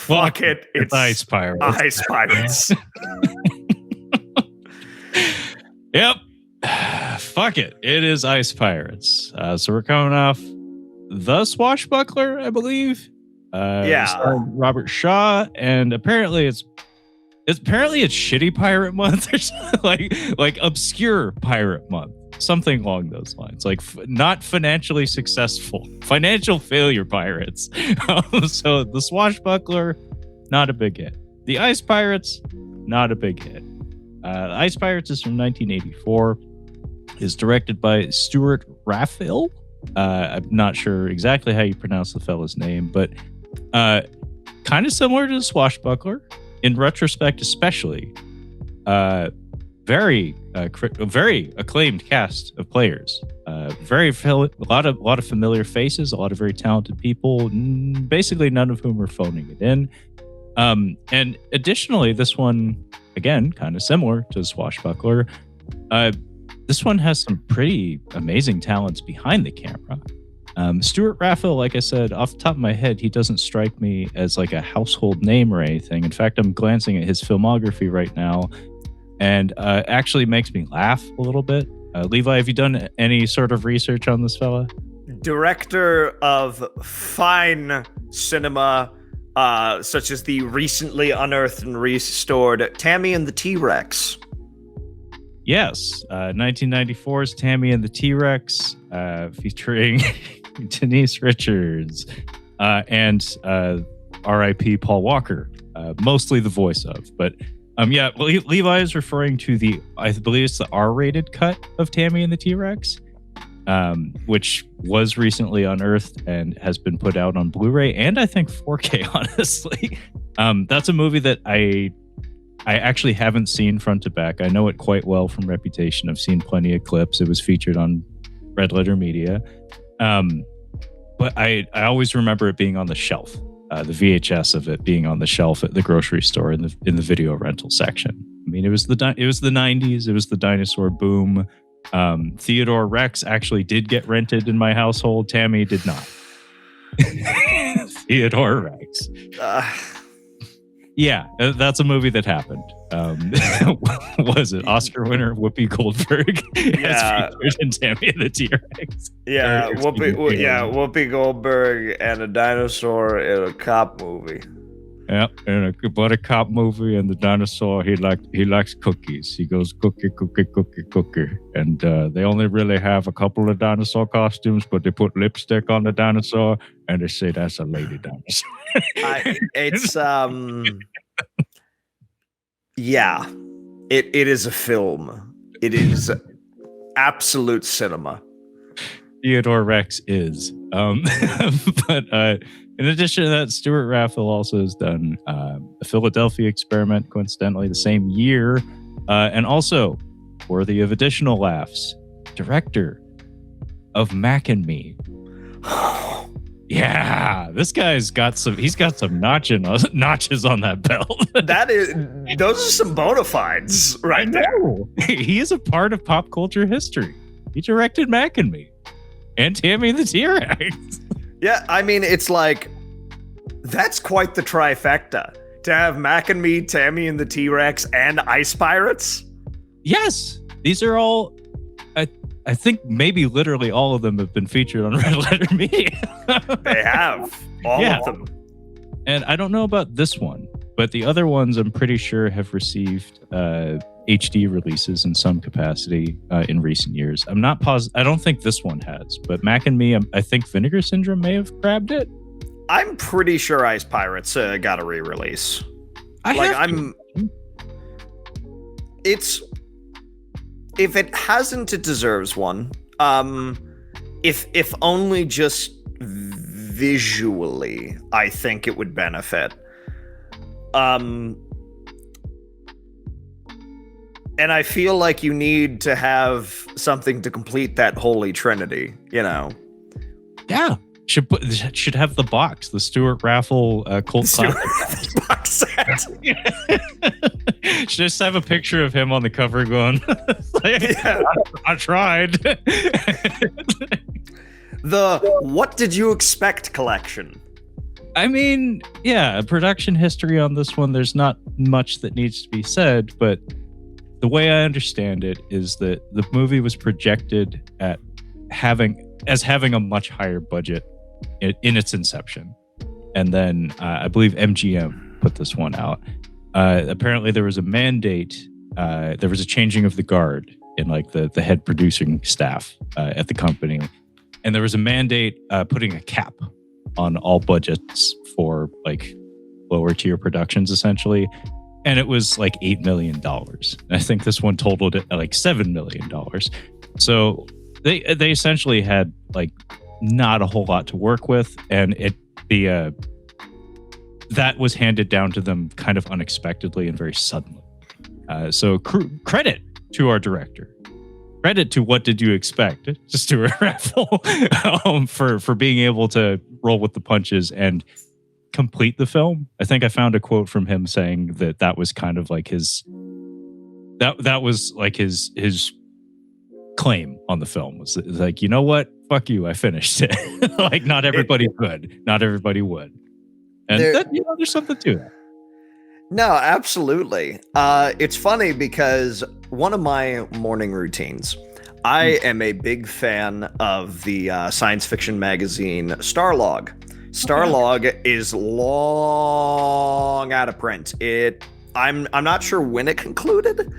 Fuck it. It's Ice Pirates. Ice Pirates. Yep. Fuck it. It is Ice Pirates. So we're coming off The Swashbuckler, I believe. Robert Shaw, and apparently it's Shitty Pirate Month or something, like Obscure Pirate Month, something along those lines. Like not financially successful, financial failure pirates. So The Swashbuckler, not a big hit. The Ice Pirates, not a big hit. Ice Pirates is from 1984. Is directed by Stewart Raffill. I'm not sure exactly how you pronounce the fella's name, but kind of similar to The Swashbuckler in retrospect, especially. Very acclaimed cast of players. A lot of familiar faces, a lot of very talented people. Basically, none of whom are phoning it in. And additionally, this one again kind of similar to The Swashbuckler. This one has some pretty amazing talents behind the camera. Stewart Raffill, like I said, off the top of my head, he doesn't strike me as like a household name or anything. In fact, I'm glancing at his filmography right now, and actually makes me laugh a little bit. Levi, have you done any sort of research on this fella? Director of fine cinema, such as the recently unearthed and restored Tammy and the T-Rex. Yes, 1994's Tammy and the T-Rex, featuring Denise Richards and R.I.P. Paul Walker, mostly the voice of. But Levi is referring to I believe it's the R-rated cut of Tammy and the T-Rex, which was recently unearthed and has been put out on Blu-ray and I think 4K, honestly. That's a movie that I actually haven't seen front to back. I know it quite well from reputation. I've seen plenty of clips. It was featured on Red Letter Media. But I always remember it being on the shelf, the VHS of it being on the shelf at the grocery store in the video rental section. I mean, it was the 90s. It was the dinosaur boom. Theodore Rex actually did get rented in my household. Tammy did not. Theodore Rex. Yeah, that's a movie that happened. Was it Oscar winner Whoopi Goldberg? Yeah, and Tammy and the T-Rex. Yeah, Whoopi Goldberg and a dinosaur in a cop movie. Yeah, and a cop movie, and the dinosaur he likes cookies. He goes cookie, and they only really have a couple of dinosaur costumes, but they put lipstick on the dinosaur, and they say that's a lady dinosaur. It is a film. It is absolute cinema. Theodore Rex is. But in addition to that, Stewart Raffill also has done a Philadelphia Experiment, coincidentally, the same year. And also, worthy of additional laughs, director of Mac and Me. Yeah, this guy's got some notches on that belt. Those are some bona fides right there. He is a part of pop culture history. He directed Mac and Me and Tammy and the T-Rex. Yeah, I mean, it's like, that's quite the trifecta. To have Mac and Me, Tammy and the T-Rex, and Ice Pirates? Yes, these are all, I think maybe literally all of them have been featured on Red Letter Media. They have, all of them. And I don't know about this one, but the other ones I'm pretty sure have received HD releases in some capacity in recent years. I'm not positive. I don't think this one has, but Mac and Me, I think Vinegar Syndrome may have grabbed it. I'm pretty sure Ice Pirates got a re-release. If it hasn't, it deserves one. If only just visually, I think it would benefit. And I feel like you need to have something to complete that holy trinity, you know? Yeah. Should have the box, the Stewart Raffill cult classic box set. Should just have a picture of him on the cover going, I tried. The What Did You Expect collection. I mean, yeah, production history on this one, there's not much that needs to be said, but the way I understand it is that the movie was projected at having a much higher budget in its inception. And then I believe MGM put this one out. Apparently there was a mandate, there was a changing of the guard in like the head producing staff at the company. And there was a mandate putting a cap on all budgets for like lower tier productions, essentially. And it was like $8 million. I think this one totaled it at like $7 million. So they essentially had like not a whole lot to work with. And that was handed down to them kind of unexpectedly and very suddenly. So credit to our director. Credit to What Did You Expect? Stewart Raffill for being able to roll with the punches and complete the film. I think I found a quote from him saying that was kind of like his claim on the film was like, you know what? Fuck you, I finished it. Like not everybody could. Not everybody would. And there's something to that. No, absolutely. It's funny because one of my morning routines, I am a big fan of the science fiction magazine Starlog. Starlog is long out of print. I'm not sure when it concluded,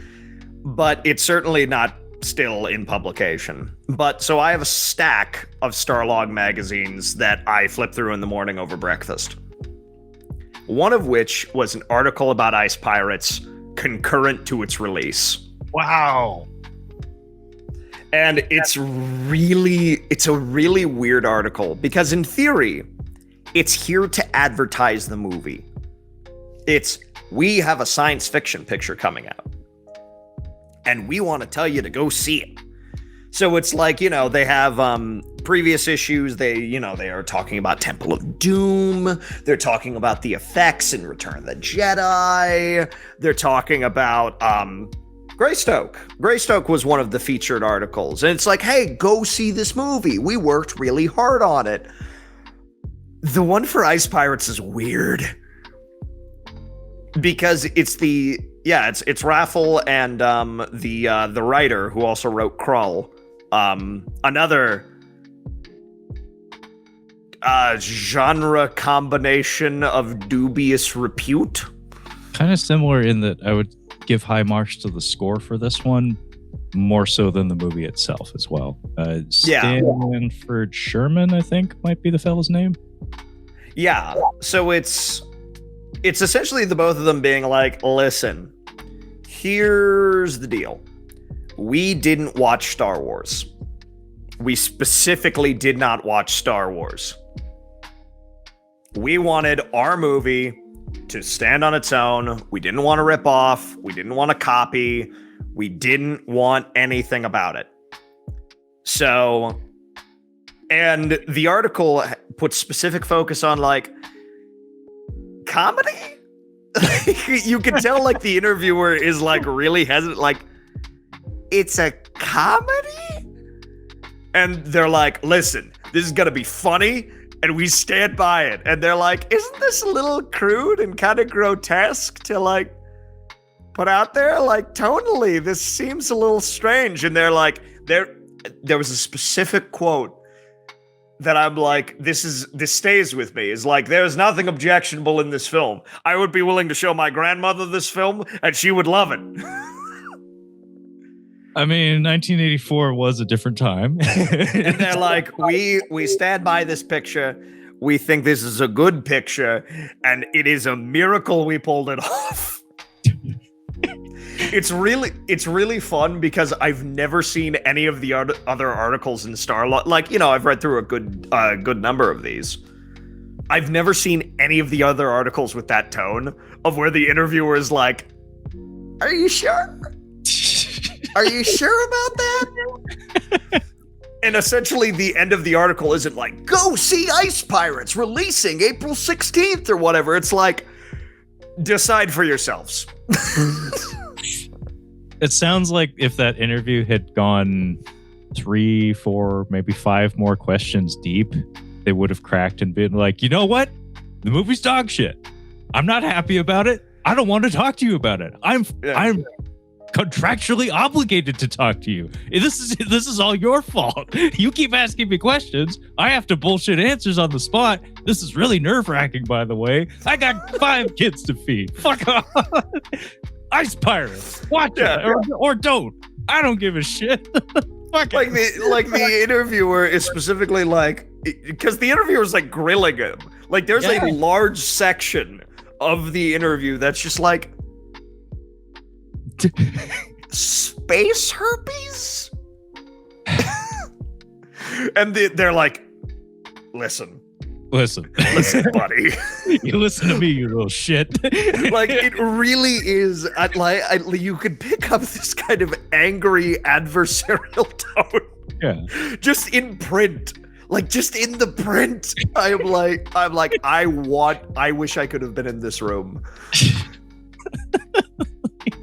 but it's certainly not still in publication. But so I have a stack of Starlog magazines that I flip through in the morning over breakfast. One of which was an article about ice pirates concurrent to its release. Wow. And it's a really weird article because in theory, it's here to advertise the movie. We have a science fiction picture coming out and we want to tell you to go see it. So it's like, they have previous issues. They are talking about Temple of Doom. They're talking about the effects in Return of the Jedi. They're talking about Greystoke. Greystoke was one of the featured articles. And it's like, hey, go see this movie. We worked really hard on it. The one for Ice Pirates is weird. Because it's Raffill and the writer who also wrote Krull. Another genre combination of dubious repute. Kind of similar in that I would give high marks to the score for this one, more so than the movie itself as well. Stanford Sherman, I think, might be the fella's name. Yeah, so it's essentially the both of them being like, listen, here's the deal. We didn't watch Star Wars. We specifically did not watch Star Wars. We wanted our movie to stand on its own. We didn't want to rip off. We didn't want to copy. We didn't want anything about it. So, and the article puts specific focus on like comedy. You can tell like the interviewer is like really hesitant, like it's a comedy? And they're like, listen, this is gonna be funny and we stand by it. And they're like, isn't this a little crude and kind of grotesque to like put out there? Like tonally, this seems a little strange. And they're like, there was a specific quote that I'm like, this stays with me. Is like, there's nothing objectionable in this film. I would be willing to show my grandmother this film and she would love it. I mean, 1984 was a different time. And they're like, we stand by this picture. We think this is a good picture, and it is a miracle we pulled it off. It's really fun because I've never seen any of the other articles in Starlog. Like, I've read through a good number of these. I've never seen any of the other articles with that tone of where the interviewer is like, "Are you sure? Are you sure about that?" And essentially the end of the article isn't like, "Go see Ice Pirates releasing April 16th" or whatever. It's like, decide for yourselves. It sounds like if that interview had gone 3, 4, maybe 5 more questions deep, they would have cracked and been like, you know what? The movie's dog shit. I'm not happy about it. I don't want to talk to you about it. I'm contractually obligated to talk to you. This is all your fault. You keep asking me questions. I have to bullshit answers on the spot. This is really nerve-wracking, by the way. I got 5 kids to feed. Fuck off. Ice Pirates. Watch it or don't. I don't give a shit. Fuck like the interviewer is specifically like, because the interviewer is like grilling him. Like there's a large section of the interview that's just like, space herpes? And they're like, listen, buddy. You listen to me, you little shit. Like it really is. You could pick up this kind of angry adversarial tone. Yeah. Just in print. Like just in the print. I'm like, I wish I could have been in this room.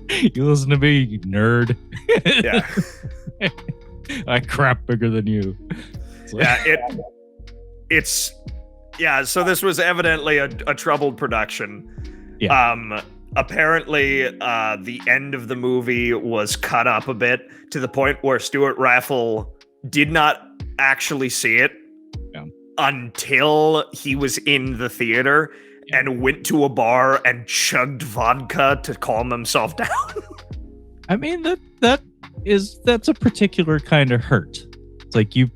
You listen to me, you nerd. Yeah. I crap bigger than you. So this was evidently a troubled production. Yeah. Apparently, the end of the movie was cut up a bit to the point where Stewart Raffill did not actually see it until he was in the theater and went to a bar and chugged vodka to calm himself down. I mean, that's a particular kind of hurt. It's like you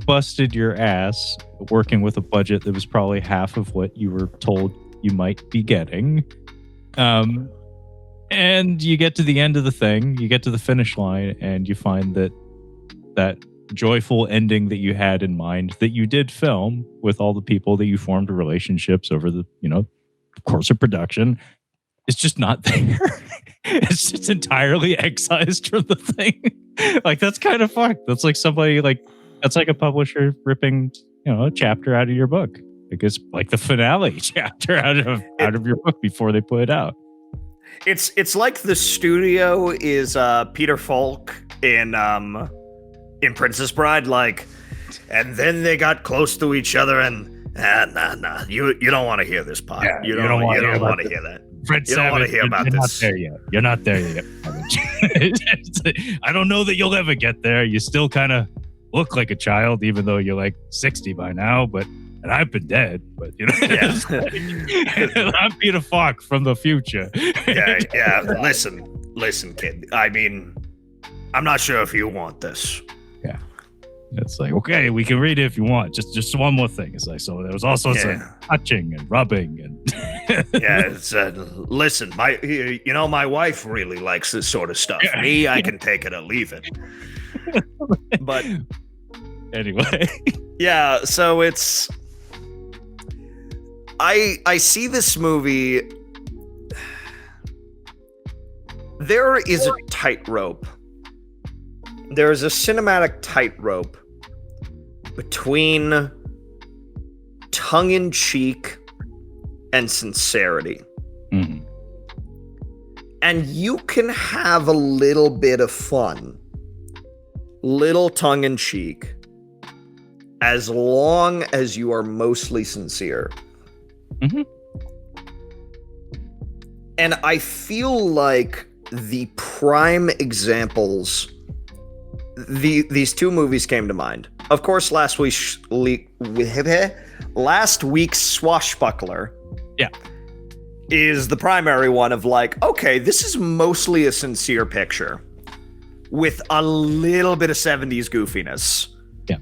busted your ass working with a budget that was probably half of what you were told you might be getting. And you get to the end of the thing, you get to the finish line, and you find that joyful ending that you had in mind, that you did film with all the people that you formed relationships over the, course of production, is just not there. It's just entirely excised from the thing. Like, that's kind of fucked. That's like somebody that's like a publisher ripping, a chapter out of your book. I guess like the finale chapter out of your book before they put it out. It's like the studio is Peter Falk in Princess Bride, and then they got close to each other and nah, you don't want to hear this part. Yeah, you don't want to hear that. Fred you don't want to hear about this. You're not there yet. I don't know that you'll ever get there. You still kind of look like a child, even though you're like 60 by now. And I've been dead, but I'm Peter Falk from the future. Yeah. Listen, kid. I mean, I'm not sure if you want this. Yeah. It's like, okay, we can read it if you want. Just one more thing. It's like, so there was all sorts of touching and rubbing and it's listen, my wife really likes this sort of stuff. Me, I can take it or leave it. But anyway. Yeah, so it's I see this movie. There is a tightrope. There is a cinematic tightrope between tongue-in-cheek and sincerity. Mm-hmm. And you can have a little bit of fun, little tongue-in-cheek, as long as you are mostly sincere. Mm-hmm. And I feel like the prime examples, these two movies came to mind. Of course, last week's Swashbuckler is the primary one of like, okay, this is mostly a sincere picture with a little bit of 70s goofiness. Yeah.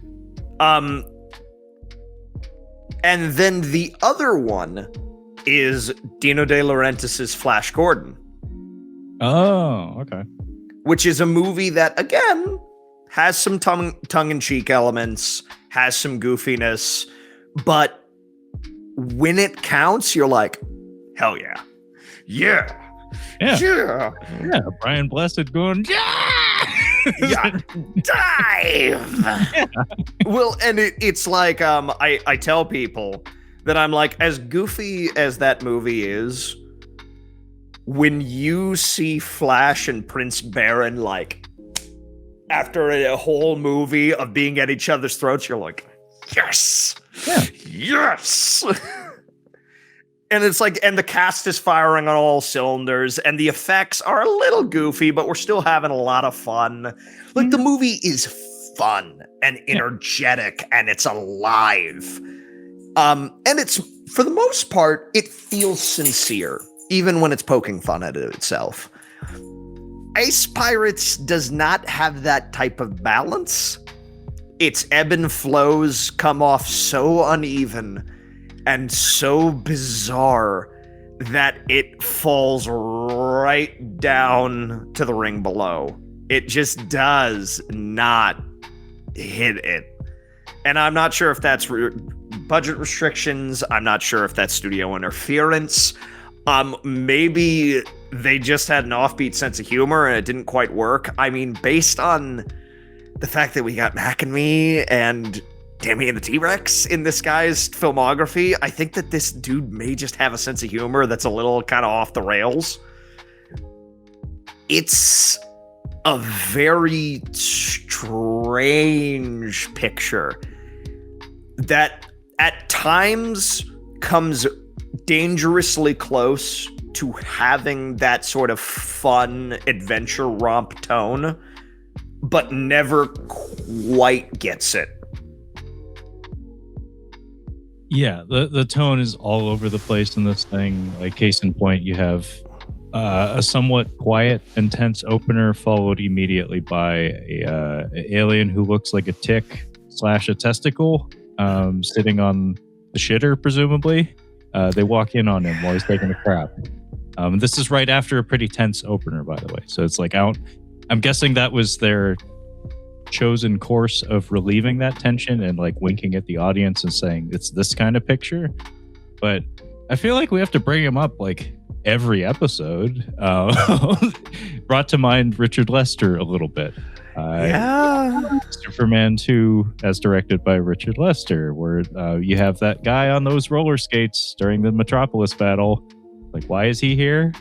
And then the other one is Dino De Laurentiis' Flash Gordon. Oh, okay. Which is a movie that, again, has some tongue-in-cheek elements, has some goofiness, but when it counts, you're like, hell yeah. Yeah. Brian Blessed going, yeah, dive. Yeah. Well, and it's like, I tell people that I'm like, as goofy as that movie is, when you see Flash and Prince Baron, like, after a whole movie of being at each other's throats, you're like, yes, yes. And it's like, and the cast is firing on all cylinders, and the effects are a little goofy, but we're still having a lot of fun. Like, the movie is fun and energetic, and it's alive. And it's, for the most part, it feels sincere, even when it's poking fun at it itself. Ice Pirates does not have that type of balance. Its ebb and flows come off so uneven and so bizarre that it falls right down to the ring below. It just does not hit it. And I'm not sure if that's budget restrictions. I'm not sure if that's studio interference. Maybe they just had an offbeat sense of humor and it didn't quite work. I mean, based on the fact that we got Mac and Me and Tammy and the T-Rex in this guy's filmography, I think that this dude may just have a sense of humor that's a little kind of off the rails. It's a very strange picture that at times comes dangerously close to having that sort of fun adventure romp tone, but never quite gets it. Yeah, the tone is all over the place in this thing. Like, case in point, you have a somewhat quiet, intense opener followed immediately by a alien who looks like a tick / a testicle sitting on the shitter, presumably. They walk in on him while he's taking a crap. This is right after a pretty tense opener, by the way. So it's like, I'm guessing that was their chosen course of relieving that tension and like winking at the audience and saying it's this kind of picture. But I feel like we have to bring him up like every episode. Brought to mind Richard Lester a little bit. Superman 2 as directed by Richard Lester, where you have that guy on those roller skates during the Metropolis battle. Like, why is he here?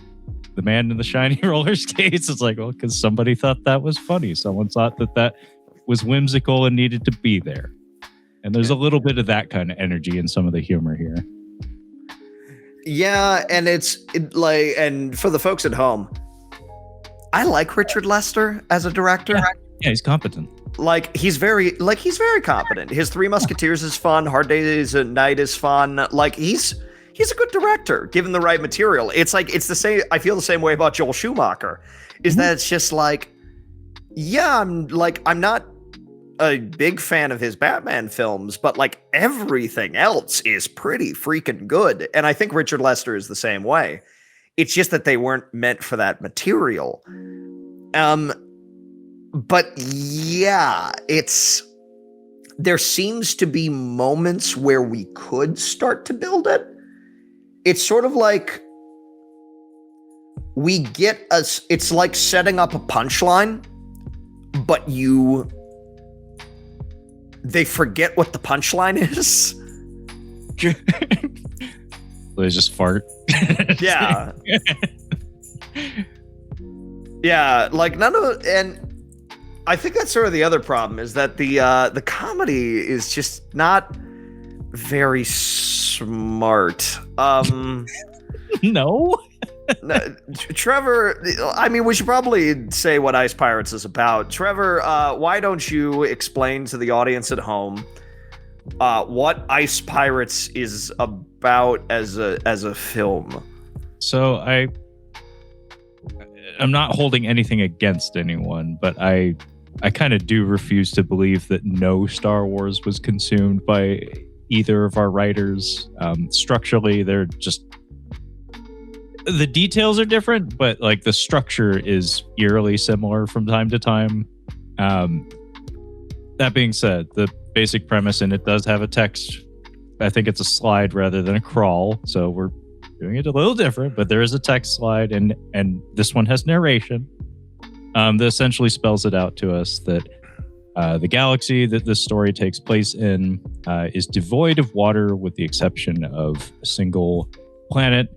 The man in the shiny roller skates. It's like, well, because somebody thought that was funny. Someone thought that was whimsical and needed to be there. And there's a little bit of that kind of energy in some of the humor here. Yeah, and and for the folks at home, I like Richard Lester as a director. Yeah, he's competent. He's very competent. His Three Musketeers is fun. Hard Day's Night is fun. Like, he's a good director given the right material. It's like, it's the same. I feel the same way about Joel Schumacher. Is that it's just like, yeah, I'm not a big fan of his Batman films, but like everything else is pretty freaking good. And I think Richard Lester is the same way. It's just that they weren't meant for that material. But yeah, there seems to be moments where we could start to build it. It's sort of like it's like setting up a punchline, but they forget what the punchline is. They just fart. Yeah. Yeah, like and I think that's sort of the other problem, is that the comedy is just not very smart. No. Trevor, I mean, we should probably say what Ice Pirates is about. Trevor, why don't you explain to the audience at home what Ice Pirates is about as a film? So I'm not holding anything against anyone, but I kind of do refuse to believe that no Star Wars was consumed by either of our writers. Structurally, they're just, the details are different, but like the structure is eerily similar from time to time. That being said, the basic premise, and it does have a text. I think it's a slide rather than a crawl, so we're doing it a little different, but there is a text slide, and this one has narration that essentially spells it out to us that the galaxy that this story takes place in is devoid of water, with the exception of a single planet,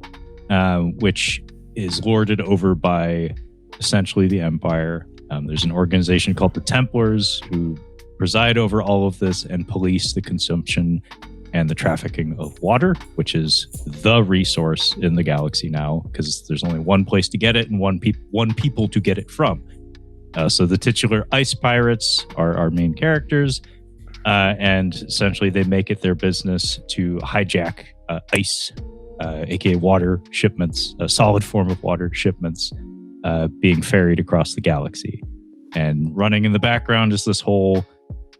which is lorded over by essentially the Empire. There's an organization called the Templars who preside over all of this and police the consumption and the trafficking of water, which is the resource in the galaxy now, because there's only one place to get it and one people to get it from. So the titular ice pirates are our main characters, and essentially they make it their business to hijack ice, aka water shipments, a solid form of water shipments, being ferried across the galaxy. And running in the background is this whole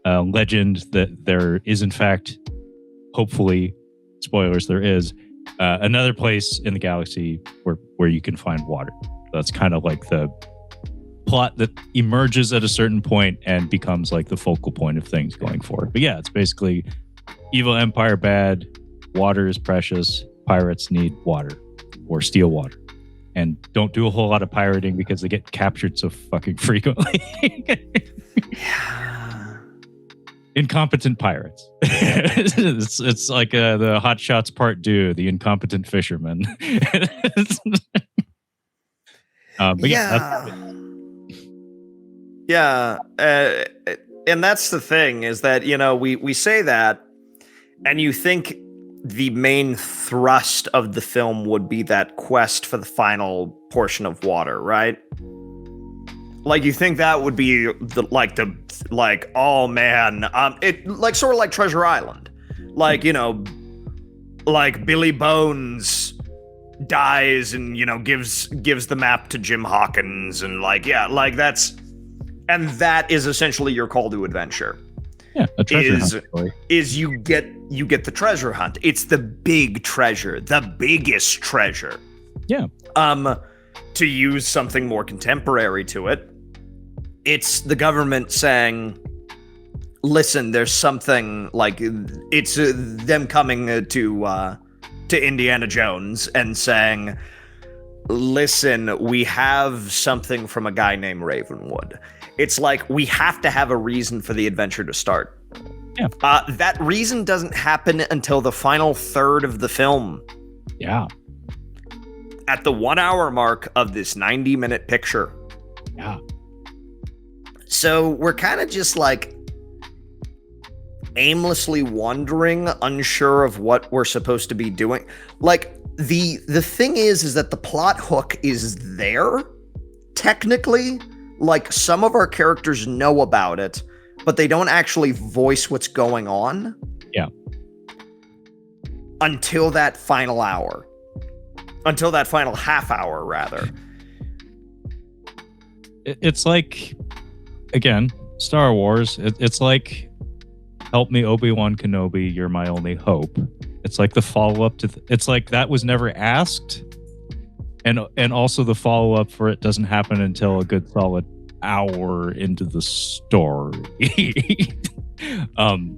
legend that there is, in fact, hopefully, spoilers, there is another place in the galaxy where you can find water. That's kind of like the plot that emerges at a certain point and becomes like the focal point of things going forward. But yeah, it's basically evil empire bad, water is precious, pirates need water or steal water. And don't do a whole lot of pirating because they get captured so fucking frequently. Incompetent pirates. It's like the Hot Shots Part 2, the incompetent fisherman. But yeah, and that's the thing, is that, you know, we say that, and you think the main thrust of the film would be that quest for the final portion of water, right? Like, you think that would be oh man, it like sort of like Treasure Island, like, you know, like Billy Bones dies and, you know, gives the map to Jim Hawkins, and like, yeah, like that is essentially your call to adventure. Yeah, a treasure hunt story. Is you get the treasure hunt. It's the big treasure, the biggest treasure. Yeah. To use something more contemporary to it, it's the government saying, listen, there's something, like, it's them coming to Indiana Jones and saying, listen, we have something from a guy named Ravenwood. It's like, we have to have a reason for the adventure to start. Yeah. That reason doesn't happen until the final third of the film. Yeah. At the 1 hour mark of this 90-minute picture. Yeah. So we're kind of just like aimlessly wandering, unsure of what we're supposed to be doing. Like, the thing is that the plot hook is there, technically. Like, some of our characters know about it, but they don't actually voice what's going on. Yeah. Until that final hour. Until that final half hour, rather. It's like, again, Star Wars. It's like, help me, Obi-Wan Kenobi, you're my only hope. It's like the follow-up to... it's like that was never asked. And also the follow-up for it doesn't happen until a good solid hour into the story.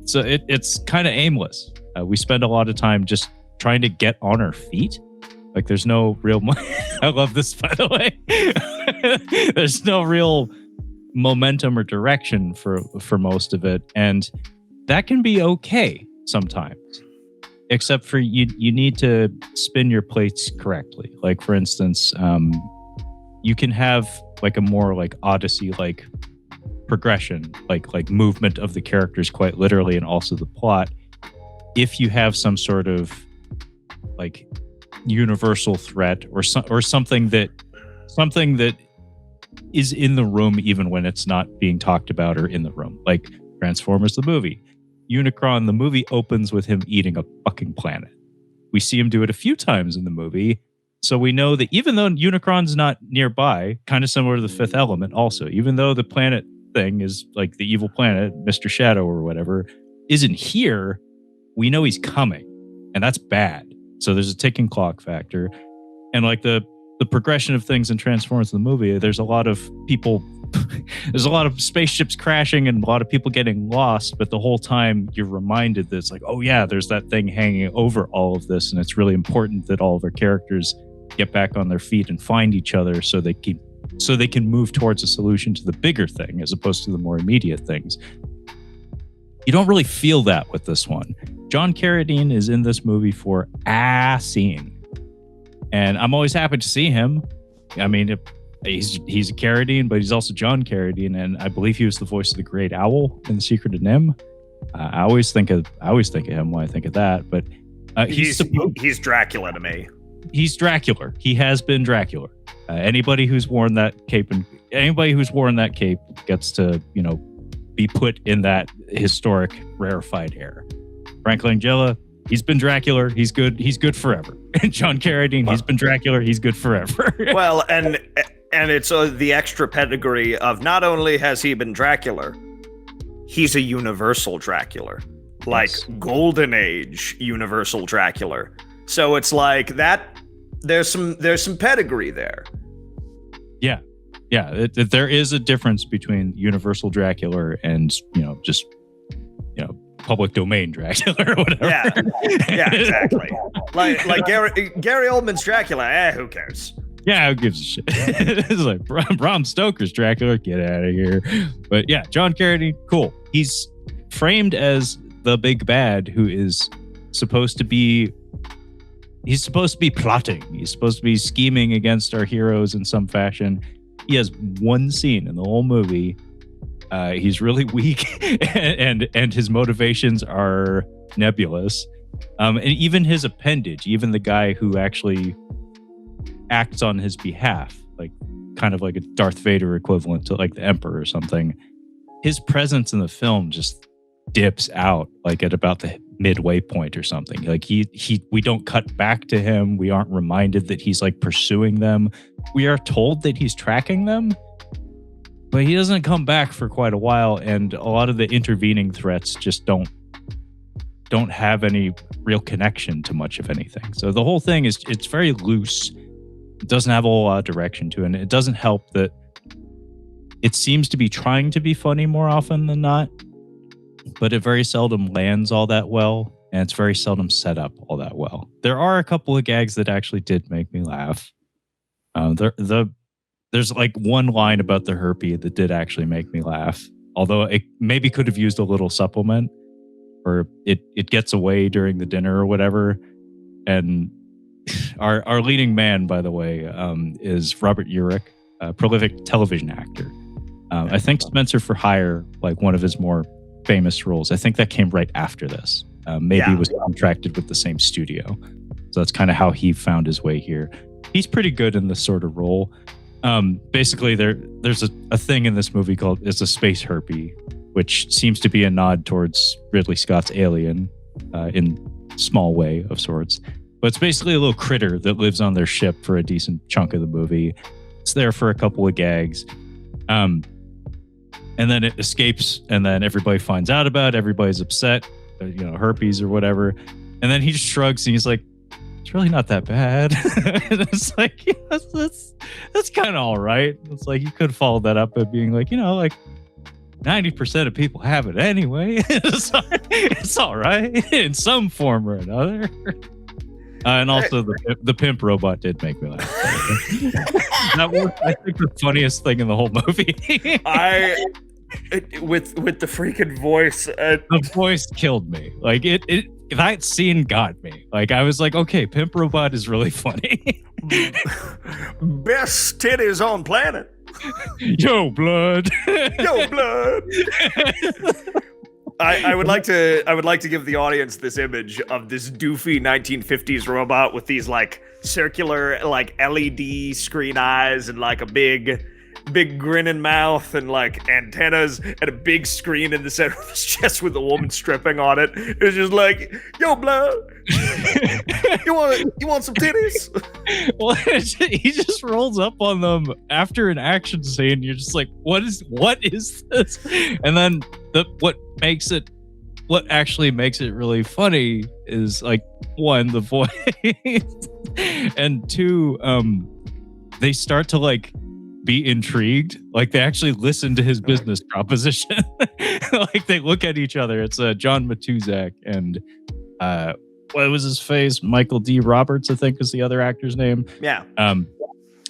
So it's kind of aimless. We spend a lot of time just trying to get on our feet. Like, there's no real... I love this, by the way. There's no real momentum or direction for most of it. And that can be okay sometimes. Except for you need to spin your plates correctly. Like, for instance, you can have like a more like Odyssey like progression, like movement of the characters quite literally, and also the plot, if you have some sort of like universal threat or something that is in the room even when it's not being talked about or in the room. Like Transformers the movie. Unicron, the movie opens with him eating a fucking planet. We see him do it a few times in the movie. So we know that even though Unicron's not nearby, kind of similar to the Fifth Element also, even though the planet thing is like the evil planet, Mr. Shadow or whatever, isn't here, we know he's coming. And that's bad. So there's a ticking clock factor. And like the progression of things in Transformers the movie, there's a lot of people... there's a lot of spaceships crashing and a lot of people getting lost, but the whole time you're reminded that it's like, oh yeah, there's that thing hanging over all of this, and it's really important that all of our characters get back on their feet and find each other so they can move towards a solution to the bigger thing as opposed to the more immediate things. You don't really feel that with this one. John Carradine is in this movie for a scene, and I'm always happy to see him. I mean, he's a Carradine, but he's also John Carradine, and I believe he was the voice of the Great Owl in The Secret of NIMH. I always think of him when I think of that. But he's Dracula to me. He's Dracula. He has been Dracula. Anybody who's worn that cape gets to, be put in that historic rarefied era. Frank Langella, he's been Dracula. He's good. He's good forever. And John Carradine, he's been Dracula. He's good forever. Well, and it's the extra pedigree of not only has he been Dracula, he's a universal Dracula, like Golden Age universal Dracula. So it's like that. There's some pedigree there. Yeah. There is a difference between universal Dracula and just public domain Dracula or whatever. Yeah, exactly. like Gary Oldman's Dracula. Who cares? Yeah, who gives a shit? It's like Bram Stoker's Dracula. Get out of here. But yeah, John Carradine, cool. He's framed as the big bad who is supposed to be. He's supposed to be plotting. He's supposed to be scheming against our heroes in some fashion. He has one scene in the whole movie. He's really weak, and his motivations are nebulous. And even his appendage, even the guy who actually acts on his behalf, like kind of like a Darth Vader equivalent to like the Emperor or something, his presence in the film just dips out like at about the midway point or something. Like we don't cut back to him. We aren't reminded that he's like pursuing them. We are told that he's tracking them, but he doesn't come back for quite a while, and a lot of the intervening threats just don't have any real connection to much of anything. So the whole thing it's very loose. It doesn't have a whole lot of direction to it, and it doesn't help that it seems to be trying to be funny more often than not, but it very seldom lands all that well, and it's very seldom set up all that well. There are a couple of gags that actually did make me laugh. There's like one line about the herpy that did actually make me laugh, although it maybe could have used a little supplement, or it gets away during the dinner or whatever. And our leading man, by the way, is Robert Urich, a prolific television actor. I think Spencer for Hire, like one of his more famous roles, I think that came right after this. Maybe was contracted with the same studio. So that's kind of how he found his way here. He's pretty good in this sort of role. Basically, there's a thing in this movie called it's a space herpy, which seems to be a nod towards Ridley Scott's Alien in small way of sorts. But it's basically a little critter that lives on their ship for a decent chunk of the movie. It's there for a couple of gags. And then it escapes, and then everybody finds out about it. Everybody's upset, herpes or whatever. And then he just shrugs and he's like, it's really not that bad. And it's like, that's kind of all right. It's like you could follow that up by being like, like 90% of people have it anyway. It's all right in some form or another. And also the pimp robot did make me laugh. That was, I think, the funniest thing in the whole movie. With the freaking voice. The voice killed me. Like that scene got me. Like I was like, okay, pimp robot is really funny. Best titties on planet. Yo, blood. Yo, blood. I would like to give the audience this image of this doofy 1950s robot with these like circular like LED screen eyes and like a big grinning mouth and like antennas and a big screen in the center of his chest with a woman stripping on it. It's just like, yo, blood. you want some titties? Well, he just rolls up on them after an action scene. You're just like, what is this? And then what actually makes it really funny is like, one, the voice, and two, they start to like be intrigued. Like they actually listen to his business proposition. Like they look at each other. It's John Matuzak and what was his face? Michael D. Roberts, I think, is the other actor's name. Yeah.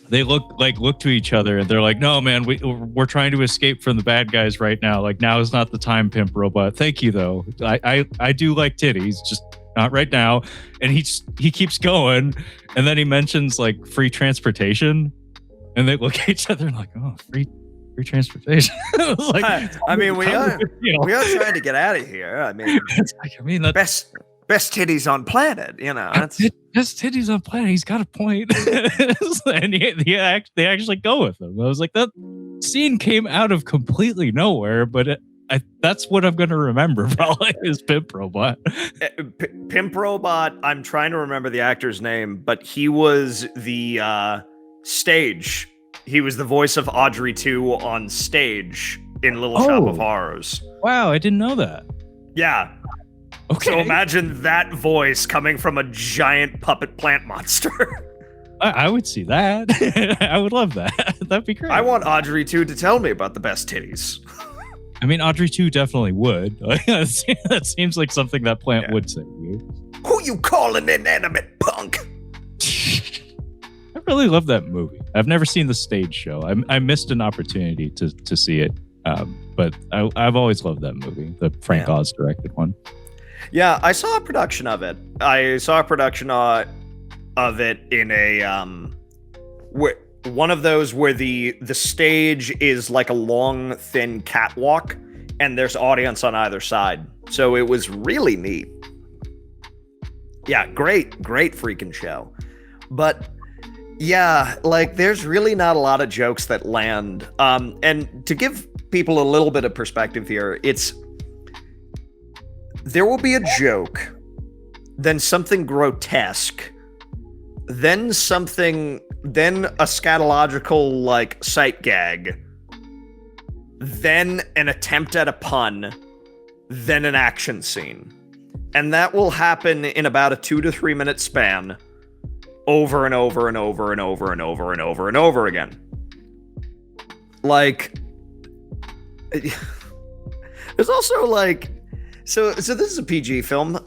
They look to each other and they're like, no, man, we're trying to escape from the bad guys right now. Like now is not the time, pimp robot. Thank you though. I do like titties, just not right now. And he keeps going, and then he mentions like free transportation, and they look at each other and like, oh, free free transportation. It was like, I mean, we are trying to get out of here. I mean, that's best titties on planet. That's best titties on planet. He's got a point, and they actually go with him. I was like, that scene came out of completely nowhere, but that's what I'm going to remember probably is Pimp Robot. Pimp Robot. I'm trying to remember the actor's name, but he was the stage. He was the voice of Audrey 2 on stage in Little Shop of Horrors. Wow, I didn't know that. Yeah. Okay. So imagine that voice coming from a giant puppet plant monster. I would see that. I would love that. That'd be great. I want Audrey 2 to tell me about the best titties. I mean, Audrey 2 definitely would. That seems like something that plant would say to you. Who you calling inanimate punk? I really love that movie. I've never seen the stage show. I missed an opportunity to see it, but I've always loved that movie, the Frank Oz directed one. Yeah, I saw a production of it. I saw a production of it in a one of those where the stage is like a long, thin catwalk, and there's audience on either side. So it was really neat. Yeah, great freaking show. But yeah, like there's really not a lot of jokes that land. And to give people a little bit of perspective here, there will be a joke, then something grotesque, then a scatological like sight gag, then an attempt at a pun, then an action scene. And that will happen in about a 2 to 3 minute span, over and over and over and over and over and over and over again. Like, there's also like, so this is a PG film.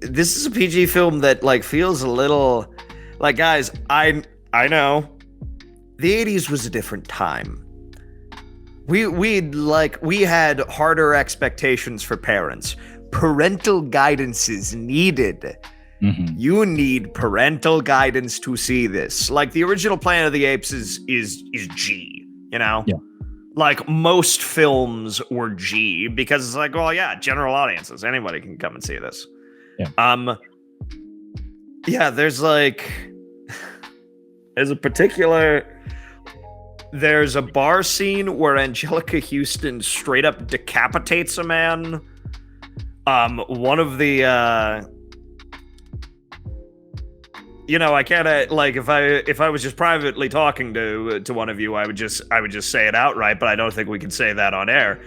This is a PG film that like feels a little like, guys, I know the 80s was a different time. We had harder expectations for parents. Parental guidance is needed. Mm-hmm. You need parental guidance to see this. Like the original Planet of the Apes is G, Yeah. Like most films were G because it's like, well, yeah, general audiences, anybody can come and see this. Yeah. Yeah, there's a bar scene where Angelica Houston straight up decapitates a man. One of the I can't like if I was just privately talking to one of you, I would just say it outright, but I don't think we can say that on air.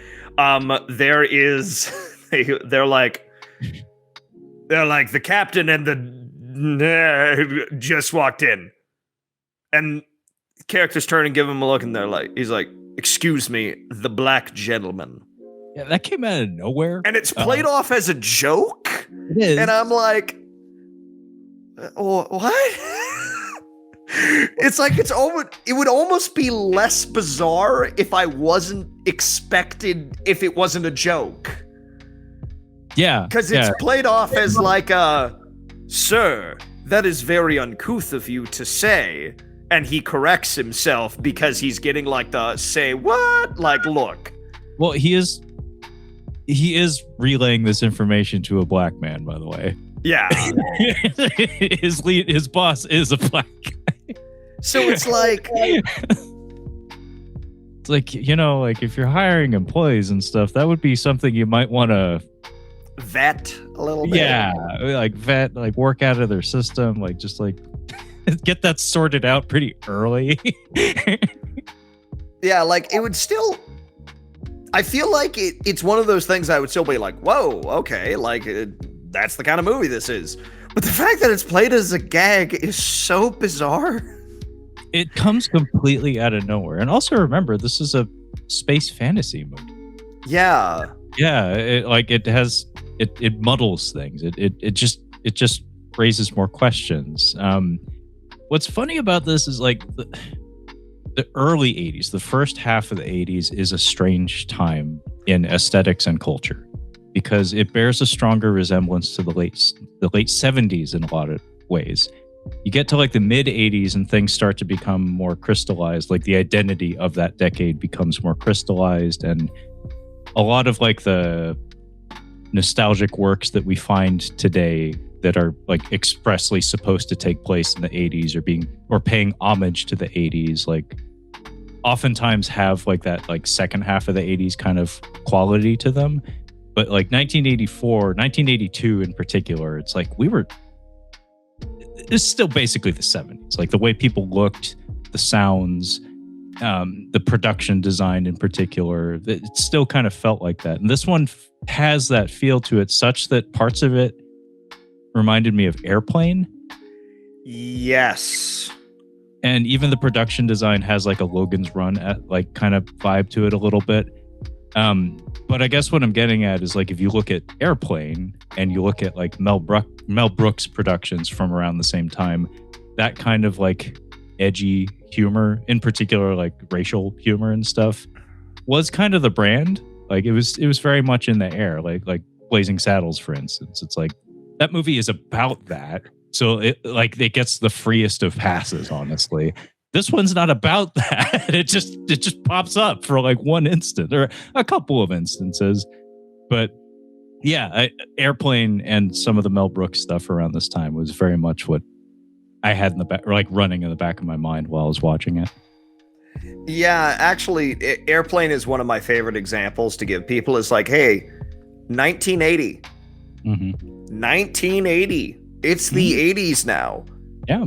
They're like the captain and the just walked in, and characters turn and give him a look, and he's like, "Excuse me, the black gentleman." Yeah, that came out of nowhere, and it's played off as a joke. It is, and I'm like, what? It's like it would almost be less bizarre if I wasn't expected, if it wasn't a joke. Yeah, because it's played off as like a, sir, that is very uncouth of you to say, and he corrects himself because he's getting like the say what, like look. Well, he is relaying this information to a black man, by the way. Yeah. His boss is a black guy. So it's like like if you're hiring employees and stuff, that would be something you might want to vet a little bit. Yeah, like work out of their system, like just like get that sorted out pretty early. Yeah, like it would still, I feel like it's one of those things I would still be like, whoa, okay, like that's the kind of movie this is. But the fact that it's played as a gag is so bizarre. It comes completely out of nowhere. And also remember, this is a space fantasy movie. Yeah. Yeah, it muddles things. It just raises more questions. What's funny about this is like the early 80s, the first half of the 80s is a strange time in aesthetics and culture because it bears a stronger resemblance to the late 70s in a lot of ways. you get to like the mid 80s and things start to become more crystallized. Like the identity of that decade becomes more crystallized, and a lot of like the nostalgic works that we find today that are like expressly supposed to take place in the 80s or paying homage to the 80s, like oftentimes have like that like second half of the 80s kind of quality to them. But like 1982 in particular, it's like it's still basically the 70s. Like the way people looked, the sounds, the production design in particular, it still kind of felt like that. And this one has that feel to it, such that parts of it reminded me of Airplane. Yes. And even the production design has like a Logan's Run at like kind of vibe to it a little bit. But I guess what I'm getting at is like if you look at Airplane and you look at like Mel Brooks productions from around the same time, that kind of like edgy humor, in particular like racial humor and stuff, was kind of the brand. Like it was very much in the air, like Blazing Saddles, for instance. It's like that movie is about that. So it gets the freest of passes, honestly. This one's not about that. It just pops up for like one instant or a couple of instances. But yeah, Airplane and some of the Mel Brooks stuff around this time was very much what I had in the back, or like running in the back of my mind while I was watching it. Yeah, actually, Airplane is one of my favorite examples to give people. Is like, hey, 1980. Mm-hmm. 1980. It's the 80s now. Yeah.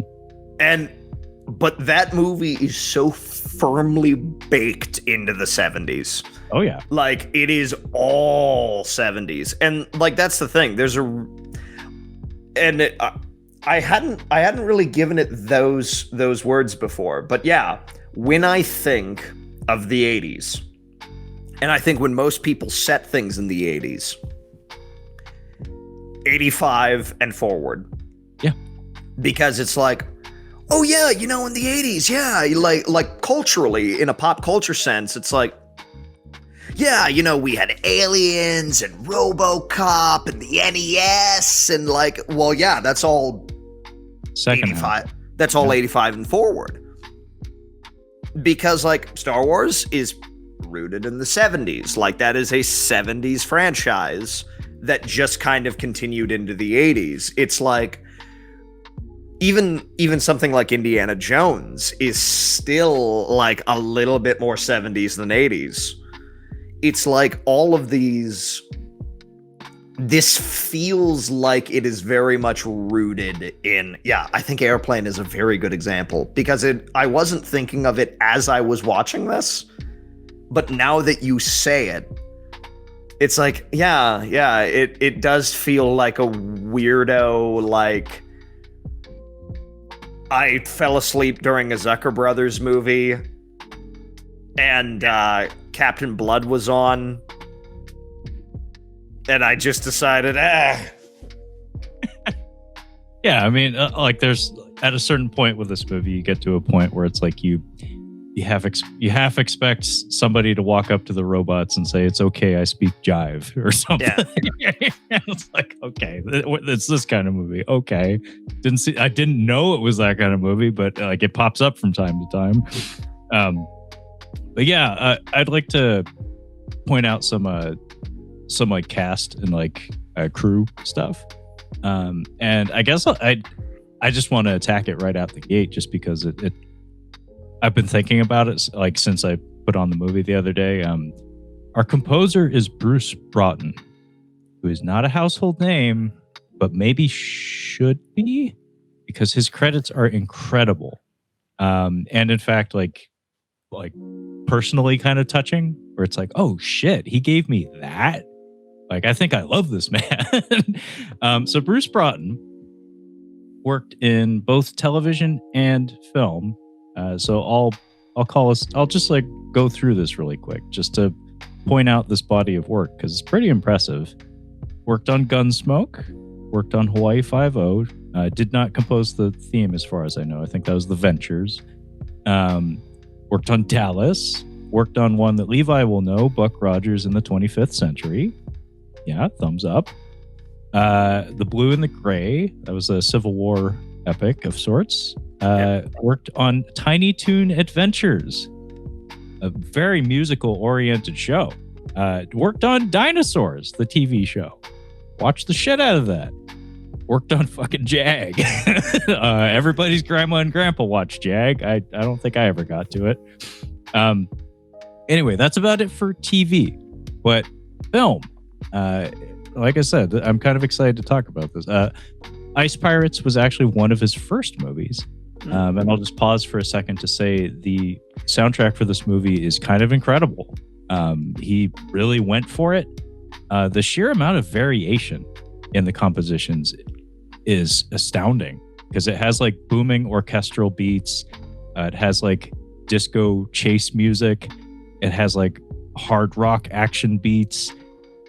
But that movie is so firmly baked into the 70s. Oh yeah. Like it is all 70s. And like that's the thing. I hadn't really given it those words before. But yeah, when I think of the 80s, and I think when most people set things in the 80s, 85 and forward. Yeah. Because it's like, oh yeah, in the 80s, yeah, like culturally, in a pop culture sense, it's like, yeah, we had Aliens and RoboCop and the NES and like, well, yeah, that's all second 85. half. That's all 85 and forward. Because like Star Wars is rooted in the 70s. Like that is a 70s franchise that just kind of continued into the 80s. It's like even something like Indiana Jones is still like a little bit more 70s than 80s. It's like all of these, this feels like it is very much rooted in, I think Airplane is a very good example because I wasn't thinking of it as I was watching this, but now that you say it, it's like, it does feel like a weirdo, like I fell asleep during a Zucker Brothers movie and Captain Blood was on and I just decided, Yeah, I mean, like there's at a certain point with this movie, you get to a point where it's like you half expect somebody to walk up to the robots and say, "It's okay, I speak jive" or something. Yeah. It's like, okay, it's this kind of movie. Okay, I didn't know it was that kind of movie, but like it pops up from time to time. But yeah, I'd like to point out some like cast and like crew stuff. And I guess I just want to attack it right out the gate, just because it I've been thinking about it like since I put on the movie the other day. Our composer is Bruce Broughton, who is not a household name, but maybe should be, because his credits are incredible. And in fact, like personally kind of touching, where it's like, oh shit, he gave me that. Like, I think I love this man. So Bruce Broughton worked in both television and film. So I'll just like go through this really quick just to point out this body of work because it's pretty impressive. Worked on Gunsmoke, worked on Hawaii Five-0. Did not compose the theme as far as I know. I think that was The Ventures. Worked on Dallas. Worked on one that Levi will know, Buck Rogers in the 25th Century. Yeah, thumbs up. The Blue and the Gray. That was a Civil War epic of sorts. Worked on Tiny Toon Adventures, a very musical-oriented show. Worked on Dinosaurs, the TV show. Watched the shit out of that. Worked on fucking Jag. Everybody's grandma and grandpa watched Jag. I don't think I ever got to it. Anyway, that's about it for TV. But film, like I said, I'm kind of excited to talk about this. Ice Pirates was actually one of his first movies. And I'll just pause for a second to say the soundtrack for this movie is kind of incredible. He really went for it. The sheer amount of variation in the compositions is astounding because it has like booming orchestral beats. It has like disco chase music. It has like hard rock action beats.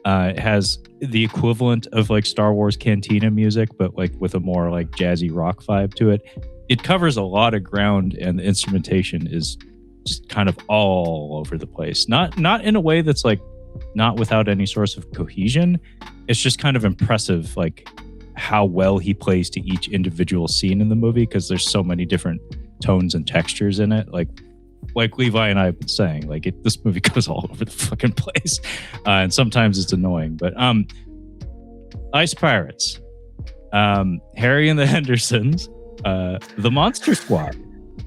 It has the equivalent of like Star Wars Cantina music, but like with a more like jazzy rock vibe to it. It covers a lot of ground, and the instrumentation is just kind of all over the place. Not in a way that's like not without any source of cohesion. It's just kind of impressive, like how well he plays to each individual scene in the movie, because there's so many different tones and textures in it. Like Levi and I have been saying, like this movie goes all over the fucking place, and sometimes it's annoying. But Ice Pirates, Harry and the Hendersons, The Monster Squad.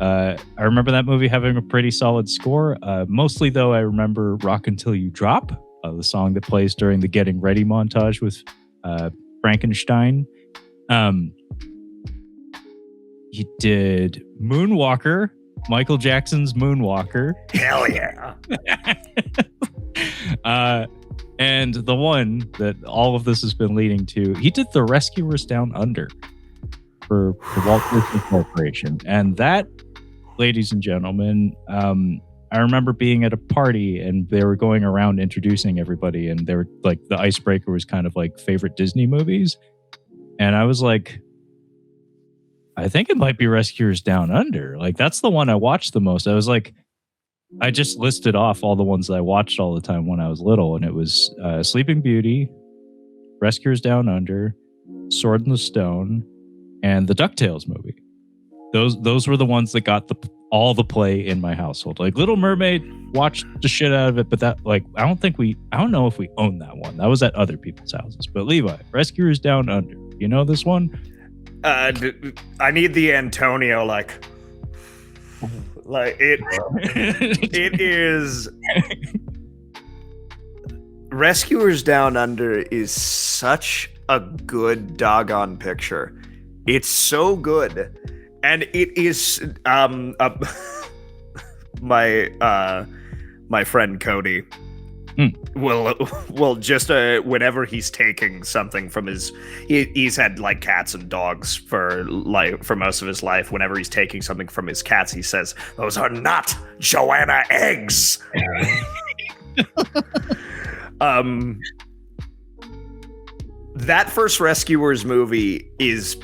I remember that movie having a pretty solid score. Mostly, though, I remember Rock Until You Drop, the song that plays during the Getting Ready montage with Frankenstein. He did Moonwalker, Michael Jackson's Moonwalker. Hell yeah. And the one that all of this has been leading to, he did The Rescuers Down Under for the Walt Disney Corporation. And that, ladies and gentlemen, I remember being at a party and they were going around introducing everybody, and they were like, the icebreaker was kind of like favorite Disney movies. And I was like, I think it might be Rescuers Down Under. Like, that's the one I watched the most. I was like, I just listed off all the ones that I watched all the time when I was little, and it was Sleeping Beauty, Rescuers Down Under, Sword in the Stone, and the DuckTales movie. Those were the ones that got all the play in my household. Like Little Mermaid, watched the shit out of it, but that, like, I don't know if we own that one. That was at other people's houses. But Levi, Rescuers Down Under. You know this one? I need the Antonio, like it. It is. Rescuers Down Under is such a good doggone picture. It's so good, and it is. My friend Cody will just whenever he's taking something from he's had like cats and dogs for most of his life. Whenever he's taking something from his cats, he says, "Those are not Joanna eggs." That first Rescuers movie is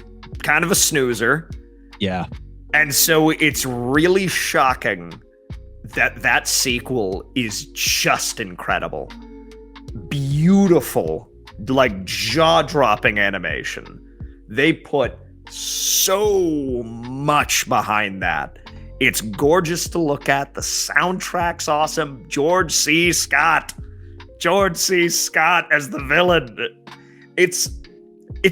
kind of a snoozer. Yeah. And so it's really shocking that sequel is just incredible. Beautiful, like jaw-dropping animation. They put so much behind that. It's gorgeous to look at. The soundtrack's awesome. George C. Scott as the villain. It's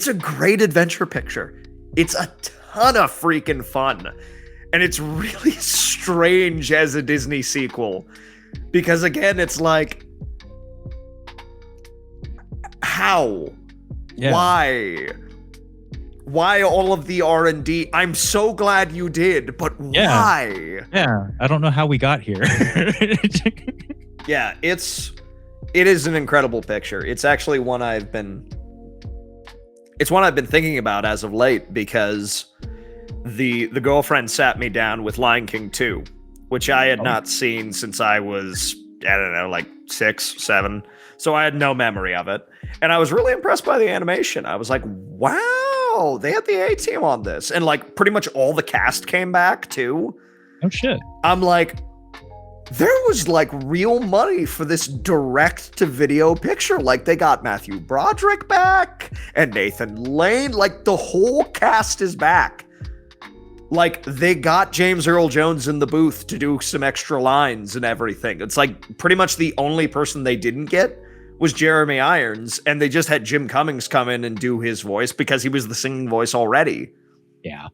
a great adventure picture. It's a ton of freaking fun. And it's really strange as a Disney sequel. Because again, it's like, how? Yeah. Why all of the R&D? I'm so glad you did, but why? Yeah, I don't know how we got here. Yeah, it is an incredible picture. It's actually one I've been thinking about as of late, because the girlfriend sat me down with Lion King 2, which I had not seen since I was, I don't know, like 6, 7. So I had no memory of it. And I was really impressed by the animation. I was like, wow, they had the A-team on this. And like pretty much all the cast came back too. Oh shit. I'm like, there was like real money for this direct-to-video picture. Like they got Matthew Broderick back and Nathan Lane. Like the whole cast is back. Like, they got James Earl Jones in the booth to do some extra lines and everything. It's like pretty much the only person they didn't get was Jeremy Irons, and they just had Jim Cummings come in and do his voice because he was the singing voice already. Yeah.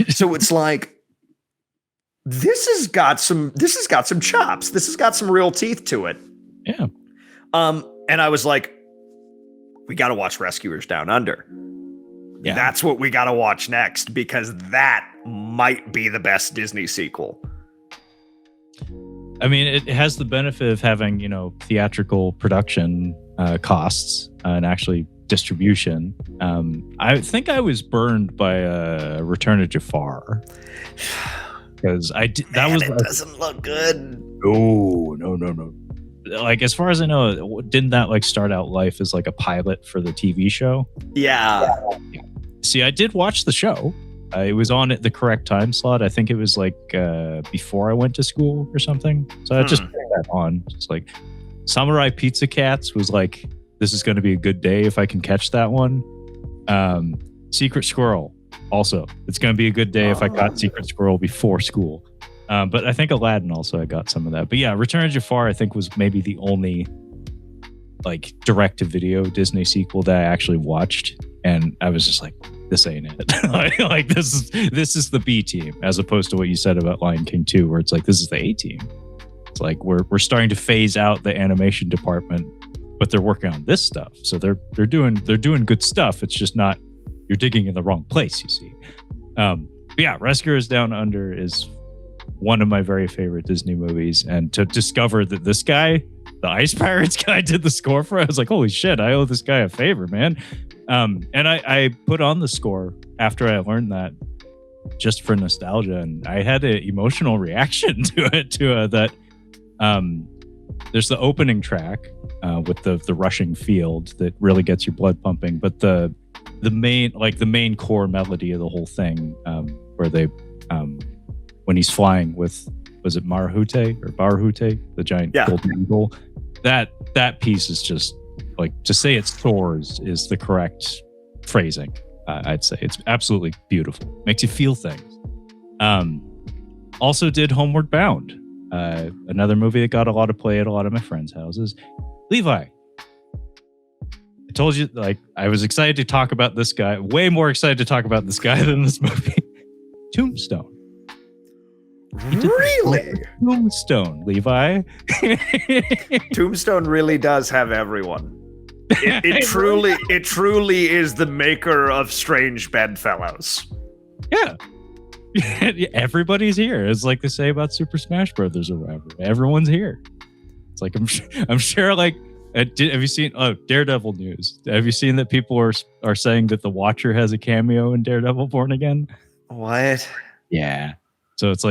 So it's like, this has got some chops. This has got some real teeth to it. Yeah. And I was like, we got to watch Rescuers Down Under. Yeah. That's what we got to watch next, because that might be the best Disney sequel. I mean, it has the benefit of having, theatrical production costs and actually distribution. I think I was burned by Return of Jafar because it doesn't look good. No. Like, as far as I know, didn't that start out life as a pilot for the TV show? Yeah. See, I did watch the show. It was on at the correct time slot. I think it was before I went to school or something. So I just put that on. Just Samurai Pizza Cats was this is going to be a good day if I can catch that one. Secret Squirrel also. It's going to be a good day if I got Secret Squirrel before school. But I think Aladdin also I got some of that. But yeah, Return of Jafar I think was maybe the only direct-to-video Disney sequel that I actually watched. And I was just like, this ain't it. This is the B team, as opposed to what you said about Lion King 2, where it's this is the A team. It's we're starting to phase out the animation department, but they're working on this stuff. So they're doing good stuff. It's just not, you're digging in the wrong place, you see. But yeah, Rescuers Down Under is one of my very favorite Disney movies. And to discover that this guy, the Ice Pirates guy, did the score for it, I was like, holy shit, I owe this guy a favor, man. And I put on the score after I learned that, just for nostalgia, and I had an emotional reaction to it. That there's the opening track with the rushing field that really gets your blood pumping, but the main core melody of the whole thing, where they when he's flying with, was it Barahute, the giant golden eagle, that piece is just to say it soars is the correct phrasing. I'd say it's absolutely beautiful. Makes you feel things. Also did Homeward Bound, another movie that got a lot of play at a lot of my friends' houses. Levi, I told you, I was excited to talk about this guy, way more excited to talk about this guy than this movie. Tombstone. Really? Tombstone, Levi. Tombstone really does have everyone. It truly is the maker of Strange Bedfellows. Yeah. Everybody's here. It's like they say about Super Smash Brothers or whatever. Everyone's here. It's I'm sure have you seen Daredevil news? Have you seen that people are saying that the Watcher has a cameo in Daredevil Born Again? What? Yeah. So it's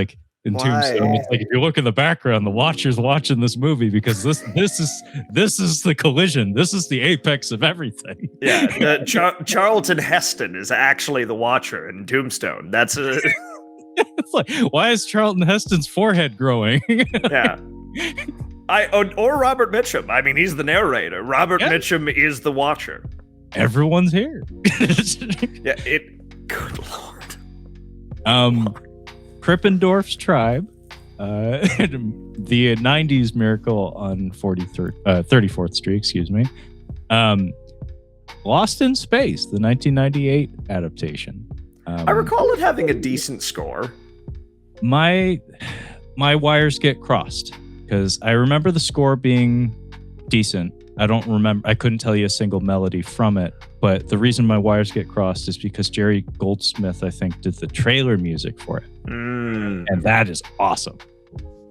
in Tombstone, it's if you look in the background, the Watcher's watching this movie because this is the collision. This is the apex of everything. Yeah, Charlton Heston is actually the Watcher in Tombstone. That's a. It's why is Charlton Heston's forehead growing? Yeah. Or Robert Mitchum. I mean, he's the narrator. Robert Mitchum is the Watcher. Everyone's here. Yeah. Good Lord. Krippendorf's Tribe, the 90s Miracle on 34th Street, excuse me. Lost in Space, the 1998 adaptation. I recall it having a decent score. My wires get crossed because I remember the score being decent. I couldn't tell you a single melody from it, but the reason my wires get crossed is because Jerry Goldsmith, I think, did the trailer music for it. And that is awesome.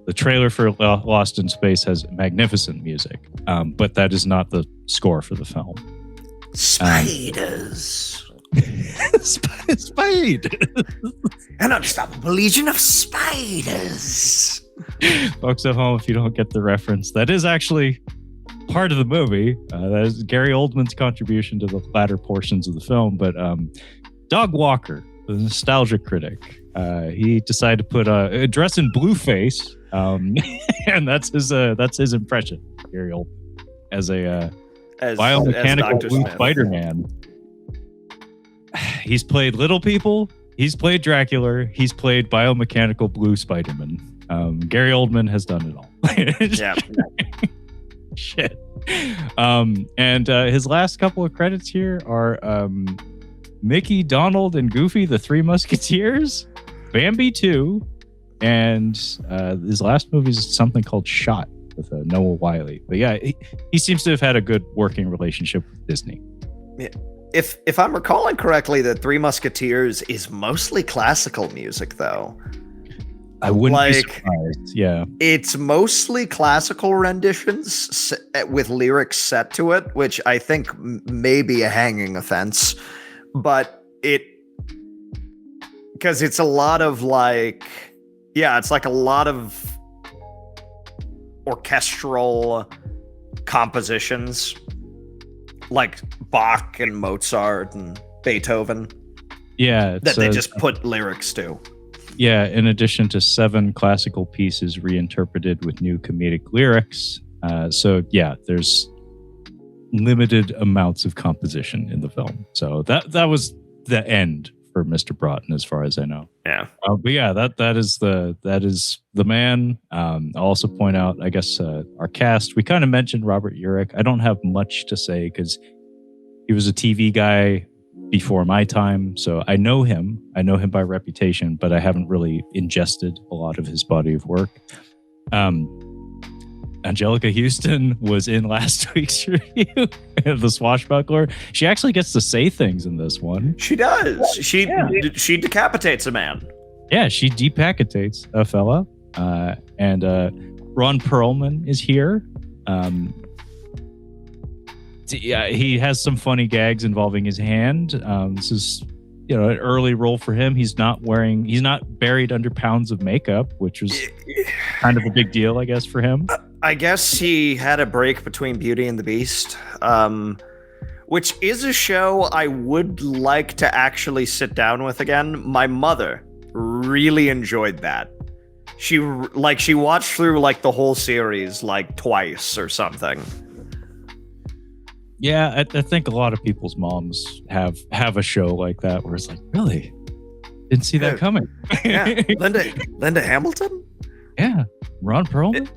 The trailer for Lost in Space has magnificent music, but that is not the score for the film. Spiders. Spiders. An unstoppable legion of spiders. Folks at home, if you don't get the reference, that is actually part of the movie. That is Gary Oldman's contribution to the latter portions of the film. But Doug Walker, the nostalgia critic, he decided to put a dress in blueface, and that's his impression, Gary Oldman, as biomechanical blue Spider-Man. He's played little people. He's played Dracula. He's played biomechanical blue Spider-Man. Gary Oldman has done it all. Yeah. Shit. And his last couple of credits here are Mickey, Donald, and Goofy, the Three Musketeers, Bambi 2, and his last movie is something called Shot with Noah Wyle. But yeah, he seems to have had a good working relationship with Disney. Yeah. If I'm recalling correctly, the Three Musketeers is mostly classical music, though. I wouldn't be surprised. Yeah, it's mostly classical renditions with lyrics set to it, which I think may be a hanging offense. But because it's a lot of it's like a lot of orchestral compositions, like Bach and Mozart and Beethoven. Yeah, that they just put lyrics to. Yeah, in addition to 7 classical pieces reinterpreted with new comedic lyrics. So yeah, there's limited amounts of composition in the film. So that was the end for Mr. Broughton, as far as I know. Yeah. But yeah, that is the man. I'll also point out, I guess, our cast. We kind of mentioned Robert Urich. I don't have much to say because he was a TV guy before my time, so I know him. I know him by reputation, but I haven't really ingested a lot of his body of work. Angelica Houston was in last week's review, the Swashbuckler. She actually gets to say things in this one. She does. She decapitates a man. Yeah, she decapitates a fella. And Ron Perlman is here. Yeah, he has some funny gags involving his hand. This is, an early role for him. He's not buried under pounds of makeup, which was kind of a big deal, I guess, for him. I guess he had a break between Beauty and the Beast, which is a show I would like to actually sit down with again. My mother really enjoyed that. She watched through the whole series twice or something. Yeah, I think a lot of people's moms have a show like that where it's like, really? Didn't see that coming. Yeah, Linda Hamilton? Yeah, Ron Perlman?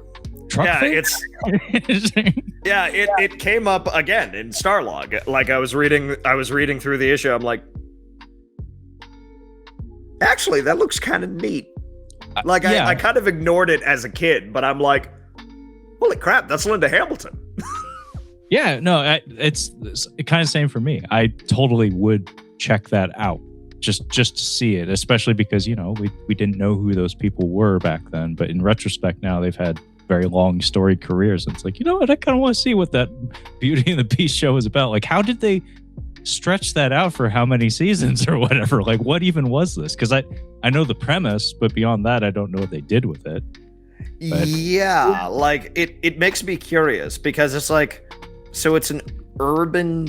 It came up again in Starlog. I was reading through the issue. I'm like, actually, that looks kind of neat. I kind of ignored it as a kid, but I'm like, holy crap, that's Linda Hamilton. Yeah, no, it's kind of same for me. I totally would check that out just to see it, especially because, we didn't know who those people were back then. But in retrospect now, they've had very long storied careers. And it's like, what? I kind of want to see what that Beauty and the Beast show is about. Like, how did they stretch that out for how many seasons or whatever? Like, what even was this? Because I know the premise, but beyond that, I don't know what they did with it. But, yeah, it makes me curious because it's like, so it's an urban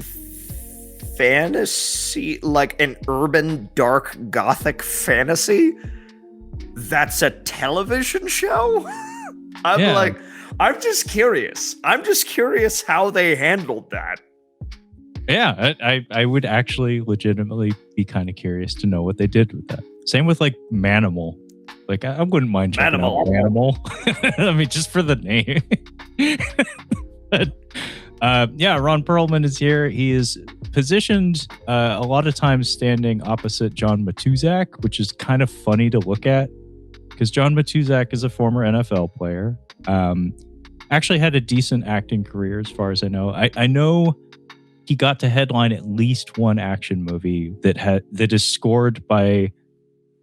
fantasy, an urban dark gothic fantasy that's a television show? I'm just curious. I'm just curious how they handled that. Yeah, I would actually legitimately be kind of curious to know what they did with that. Same with Manimal. I wouldn't mind checking out Manimal. I mean, just for the name. But, Ron Perlman is here. He is positioned a lot of times standing opposite John Matuzak, which is kind of funny to look at because John Matuzak is a former NFL player. Actually had a decent acting career as far as I know. I know he got to headline at least one action movie that is scored by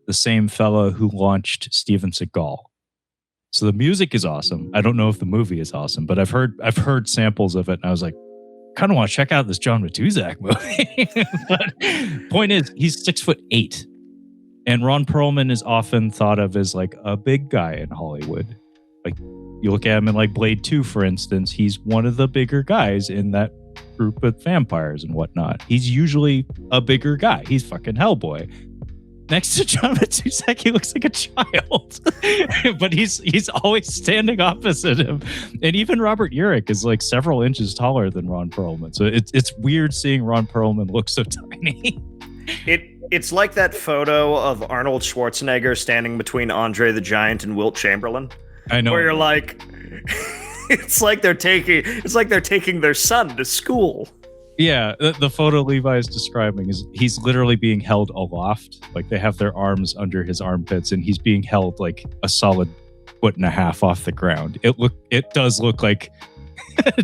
the same fellow who launched Steven Seagal. So the music is awesome. I don't know if the movie is awesome, but I've heard samples of it, and I was like, kind of want to check out this John Matuzak movie. But point is, he's 6'8", and Ron Perlman is often thought of as a big guy in Hollywood. You look at him in Blade 2, for instance, he's one of the bigger guys in that group of vampires and whatnot. He's usually a bigger guy. He's fucking Hellboy. Next to John Matuzak, he looks like a child, but he's always standing opposite him. And even Robert Urich is several inches taller than Ron Perlman. So it's weird seeing Ron Perlman look so tiny. It's like that photo of Arnold Schwarzenegger standing between Andre the Giant and Wilt Chamberlain. I know. Where you're like, it's like they're taking their son to school. Yeah, the photo Levi is describing is he's literally being held aloft. Like they have their arms under his armpits, and he's being held like a solid 1.5 feet off the ground. It does look like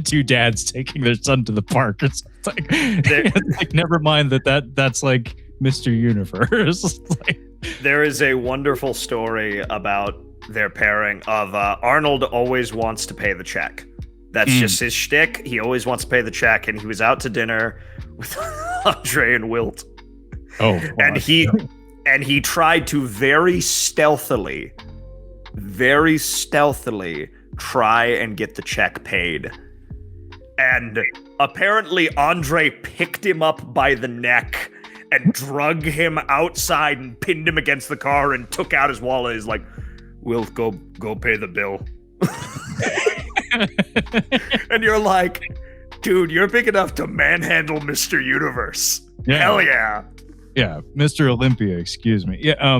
two dads taking their son to the park or something. It's like, never mind that's like Mr. Universe. Like, there is a wonderful story about their pairing of Arnold always wants to pay the check. That's just his shtick. He always wants to pay the check, and he was out to dinner with Andre and Wilt. Oh, and he tried to very stealthily try and get the check paid. And apparently Andre picked him up by the neck and drug him outside and pinned him against the car and took out his wallet. He's like, Wilt, go pay the bill. And you're like, dude, you're big enough to manhandle Mr. Universe. Yeah. Hell yeah. Yeah, Mr. Olympia, excuse me. Yeah,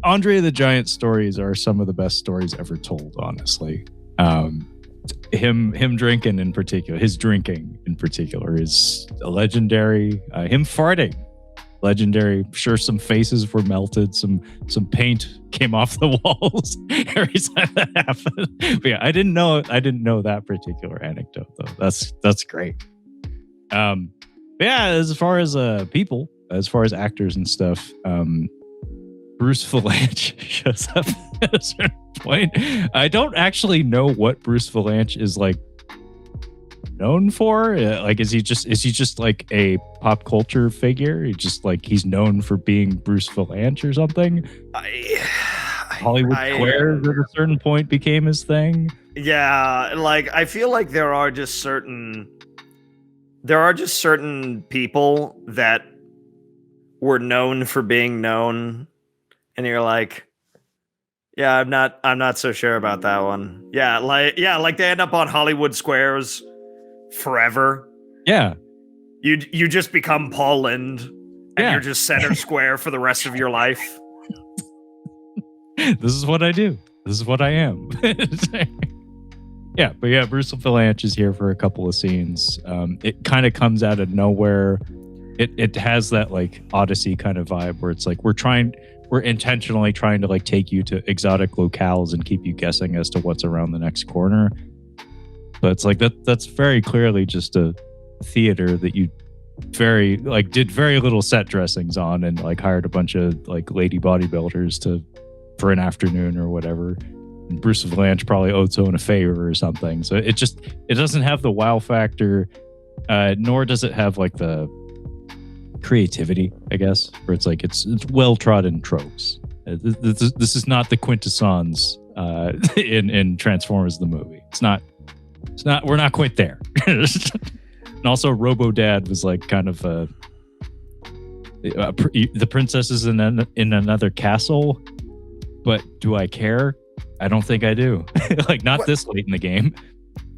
Andre the Giant stories are some of the best stories ever told, honestly. Him drinking in particular, his drinking in particular is legendary. Him farting, legendary. Sure, some faces were melted, some paint came off the walls every time that happened. But yeah, I didn't know that particular anecdote though. That's great. Yeah, as far as people, as far as actors and stuff, Bruce Vilanch shows up at a certain point. I don't actually know what Bruce Vilanch is like known for. Like, is he just like a pop culture figure? He's known for being Bruce Vilanch or something. Hollywood Squares at a certain point became his thing. Yeah, like I feel like there are just certain people that were known for being known. And you're like, yeah, I'm not so sure about that one. Yeah, like they end up on Hollywood Squares forever. Yeah. You just become Paul Lind and you're just center square for the rest of your life. This is what I do. This is what I am. Yeah, but yeah, Bruce Vilanch is here for a couple of scenes. It kind of comes out of nowhere. It has that like Odyssey kind of vibe where it's like we're intentionally trying to like take you to exotic locales and keep you guessing as to what's around the next corner. But it's like that's very clearly just a theater that you did very little set dressings on and like hired a bunch of like lady bodybuilders for an afternoon or whatever. And Bruce Vilanch probably owed someone a favor or something. So it doesn't have the wow factor, nor does it have like the creativity, I guess, where it's like it's well-trodden tropes. This is not the quintessence in Transformers the movie. It's not. We're not quite there. And also, Robo Dad was like kind of the princess is in another castle, but do I care? I don't think I do. Like not this late in the game.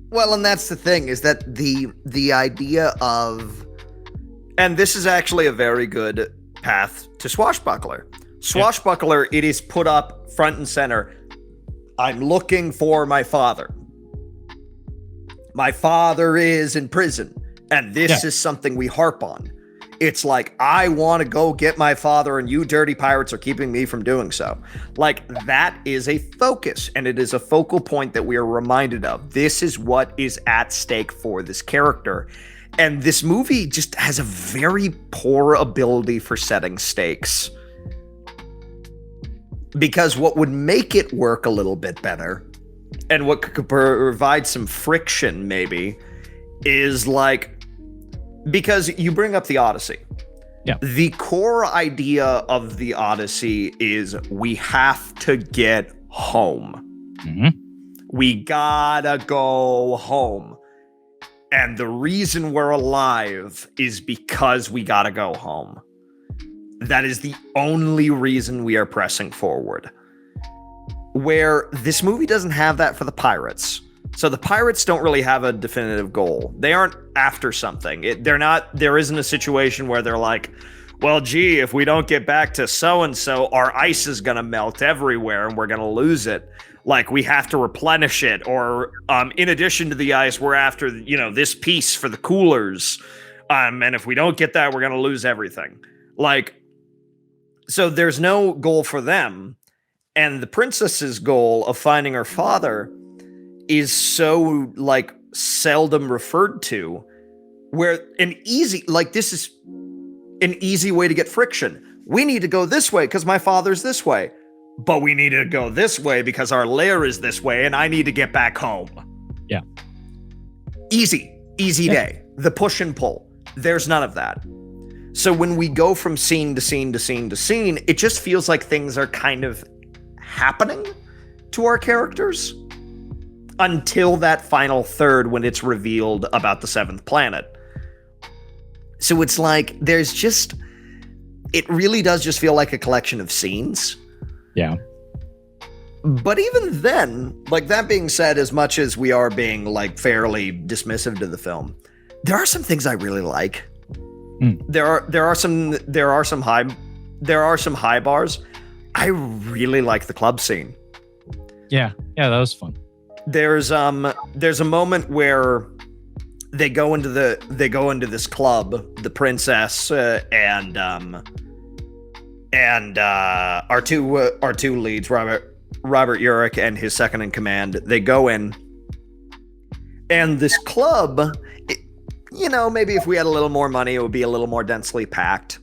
Well, and that's the thing is that the idea of, and this is actually a very good path to Swashbuckler. Swashbuckler, it is put up front and center. I'm looking for my father. My father is in prison, and this is something we harp on. It's like, I want to go get my father, and you dirty pirates are keeping me from doing so. Like, that is a focus, and it is a focal point that we are reminded of. This is what is at stake for this character. And this movie just has a very poor ability for setting stakes. Because what would make it work a little bit better, and what could provide some friction maybe, is like, because you bring up the Odyssey. Yeah. The core idea of the Odyssey is we have to get home. Mm-hmm. We gotta go home. And the reason we're alive is because we gotta go home. That is the only reason we are pressing forward. Where this movie doesn't have that for the pirates. So the pirates don't really have a definitive goal. They aren't after something. There isn't a situation where they're like, well, gee, if we don't get back to so-and-so, our ice is going to melt everywhere and we're going to lose it. Like, we have to replenish it. Or in addition to the ice, we're after, this piece for the coolers. And if we don't get that, we're going to lose everything. Like, so there's no goal for them. And the princess's goal of finding her father is so, like, seldom referred to. Where this is an easy way to get friction. We need to go this way because my father's this way. But we need to go this way because our lair is this way and I need to get back home. Yeah. Easy day. The push and pull. There's none of that. So when we go from scene to scene to scene to scene, it just feels like things are kind of happening to our characters until that final third when it's revealed about the seventh planet. So it's like it really does just feel like a collection of scenes. Yeah. But even then, like, that being said, as much as we are being, like, fairly dismissive to the film, there are some things I really like. There are some high bars. I really like the club scene. Yeah, that was fun. There's a moment where they go into this club, the princess and our two leads, Robert Urich and his second in command. They go in, and this club, maybe if we had a little more money, it would be a little more densely packed.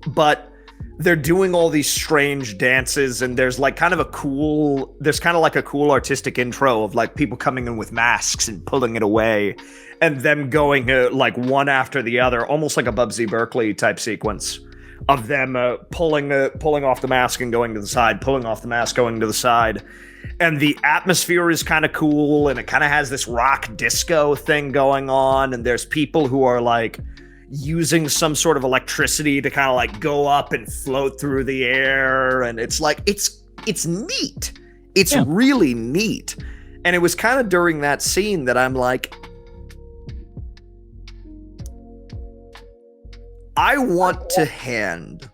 But they're doing all these strange dances, and there's kind of a cool artistic intro of like people coming in with masks and pulling it away, and them going like one after the other, almost like a Bubsy Berkeley type sequence of them pulling off the mask and going to the side, pulling off the mask, going to the side. And the atmosphere is kind of cool, and it kind of has this rock disco thing going on, and there's people who are like using some sort of electricity to kind of like go up and float through the air, and it's like it's neat. It's really neat. And it was kind of during that scene that I'm like, I want to hand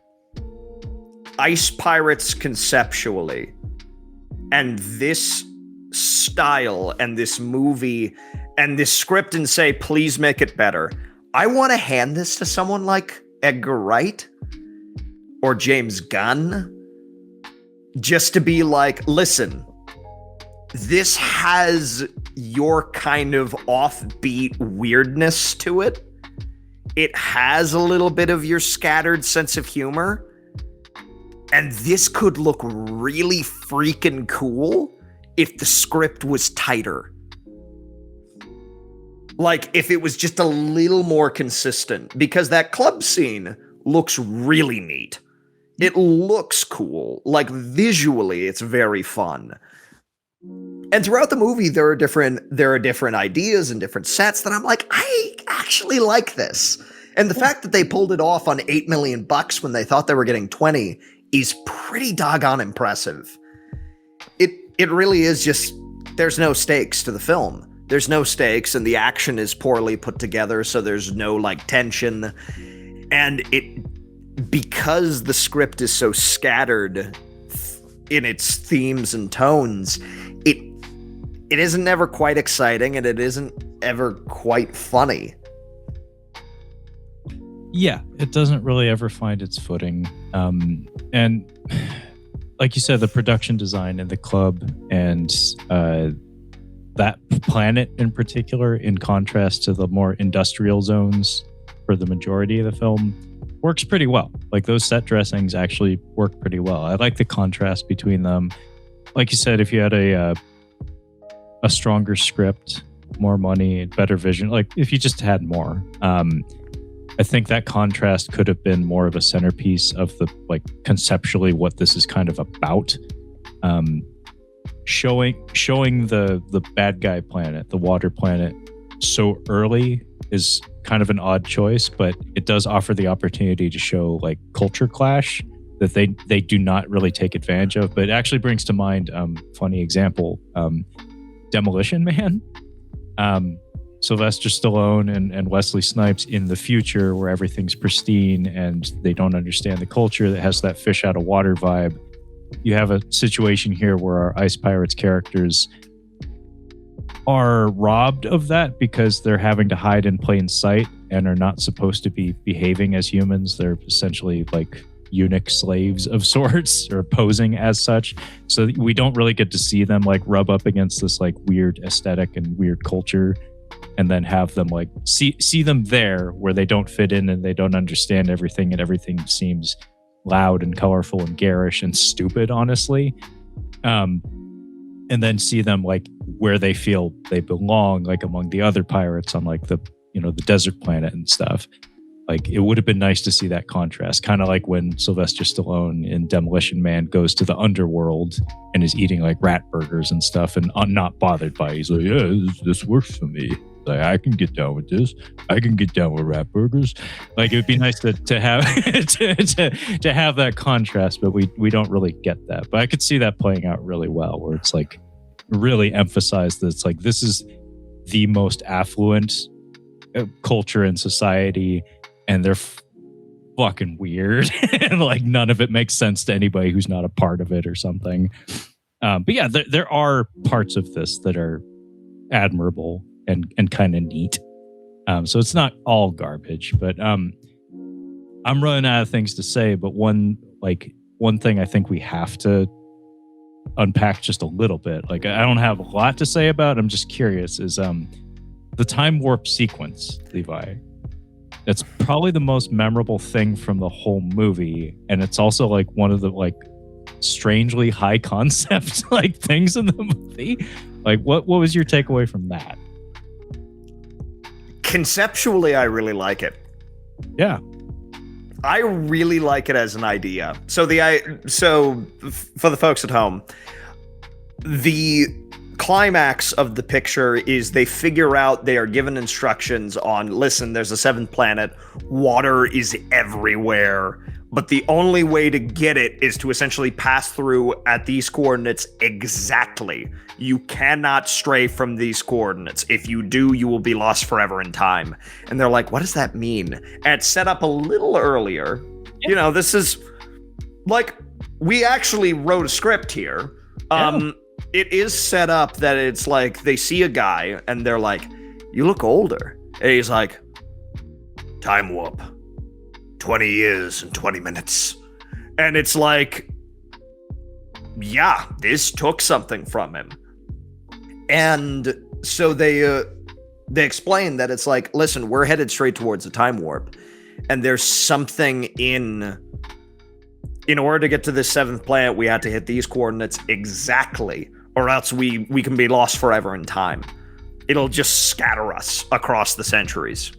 Ice Pirates conceptually and this style and this movie and this script and say, please make it better. I want to hand this to someone like Edgar Wright or James Gunn, just to be like, listen, this has your kind of offbeat weirdness to it. It has a little bit of your scattered sense of humor. And this could look really freaking cool if the script was tighter. Like, if it was just a little more consistent. Because that club scene looks really neat. It looks cool. Like, visually, it's very fun. And throughout the movie, there are different ideas and different sets that I'm like, I actually like this. And the fact that they pulled it off on $8 million when they thought they were getting 20 is pretty doggone impressive. It really is just, there's no stakes to the film. There's no stakes, and the action is poorly put together, so there's no like tension. And because the script is so scattered in its themes and tones, it isn't ever quite exciting, and it isn't ever quite funny. Yeah, it doesn't really ever find its footing. And like you said, the production design in the club and that planet in particular, in contrast to the more industrial zones for the majority of the film, works pretty well. Like, those set dressings actually work pretty well. I like the contrast between them. Like you said, if you had a stronger script, more money, better vision, like if you just had more, I think that contrast could have been more of a centerpiece of the, like, conceptually what this is kind of about. Showing the bad guy planet, the water planet, so early is kind of an odd choice, but it does offer the opportunity to show like culture clash that they do not really take advantage of. But it actually brings to mind, funny example, Demolition Man. Sylvester Stallone and Wesley Snipes in the future where everything's pristine and they don't understand the culture that has that fish out of water vibe. You have a situation here where our Ice Pirates characters are robbed of that because they're having to hide in plain sight and are not supposed to be behaving as humans. They're essentially like eunuch slaves of sorts, or posing as such. So we don't really get to see them like rub up against this like weird aesthetic and weird culture, and then have them like see them there where they don't fit in and they don't understand everything, and everything seems loud and colorful and garish and stupid, honestly. And then see them like where they feel they belong, like among the other pirates on like the desert planet and stuff. Like, it would have been nice to see that contrast, kind of like when Sylvester Stallone in Demolition Man goes to the underworld and is eating like rat burgers and stuff and not bothered by it. He's like, yeah, this works for me. Like, I can get down with this. I can get down with rat burgers. Like, it would be nice to have to have that contrast, but we don't really get that. But I could see that playing out really well, where it's like really emphasized that it's like this is the most affluent culture in society, and they're fucking weird, and like none of it makes sense to anybody who's not a part of it or something. But yeah, there are parts of this that are admirable and kind of neat. So it's not all garbage, but I'm running out of things to say. But one thing I think we have to unpack just a little bit. Like, I don't have a lot to say about it. I'm just curious, is the time warp sequence, Levi. That's probably the most memorable thing from the whole movie, and it's also like one of the like strangely high concept like things in the movie. Like, what was your takeaway from that? Conceptually, I really like it. Yeah, I really like it as an idea. So for the folks at home, the climax of the picture is they figure out, they are given instructions on, listen, there's a seventh planet, water is everywhere, but the only way to get it is to essentially pass through at these coordinates exactly. You cannot stray from these coordinates. If you do, you will be lost forever in time. And they're like, what does that mean? And it's set up a little earlier. You know, this is like, we actually wrote a script here. It is set up that it's like they see a guy and they're like, you look older. And he's like, time warp. 20 years and 20 minutes. And it's like, yeah, this took something from him. And so they explain that it's like, listen, we're headed straight towards a time warp. And there's something in order to get to this seventh planet, we had to hit these coordinates exactly, or else we can be lost forever in time. It'll just scatter us across the centuries.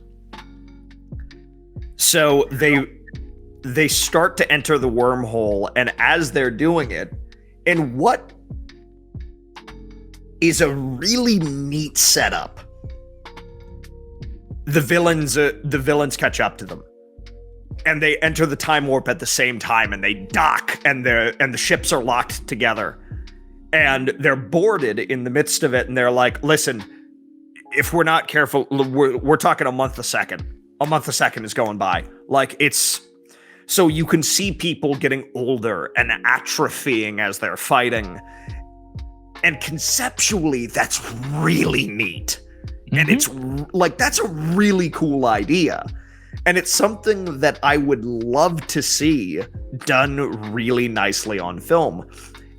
So they start to enter the wormhole, and as they're doing it, in what is a really neat setup, the villains catch up to them. And they enter the time warp at the same time, and they dock, and the ships are locked together. And they're boarded in the midst of it, and they're like, listen, if we're not careful, we're talking a month a second. A month a second is going by. Like, it's... So you can see people getting older and atrophying as they're fighting. And conceptually, that's really neat. Mm-hmm. And it's like, that's a really cool idea. And it's something that I would love to see done really nicely on film.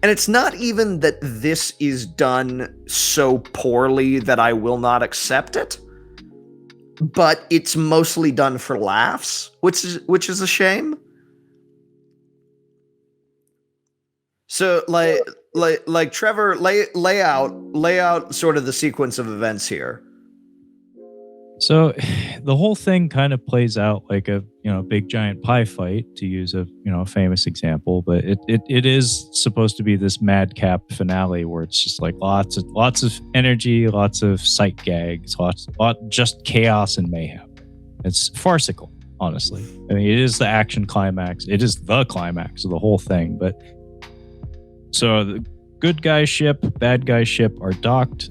And it's not even that this is done so poorly that I will not accept it, but it's mostly done for laughs, which is a shame. So like Trevor, lay out sort of the sequence of events here. So the whole thing kind of plays out like a big giant pie fight, to use a famous example, but it is supposed to be this madcap finale where it's just like lots of energy, lots of sight gags, just chaos and mayhem. It's farcical, honestly. I mean, it is the action climax. It is the climax of the whole thing. But so the good guy ship, bad guy ship are docked.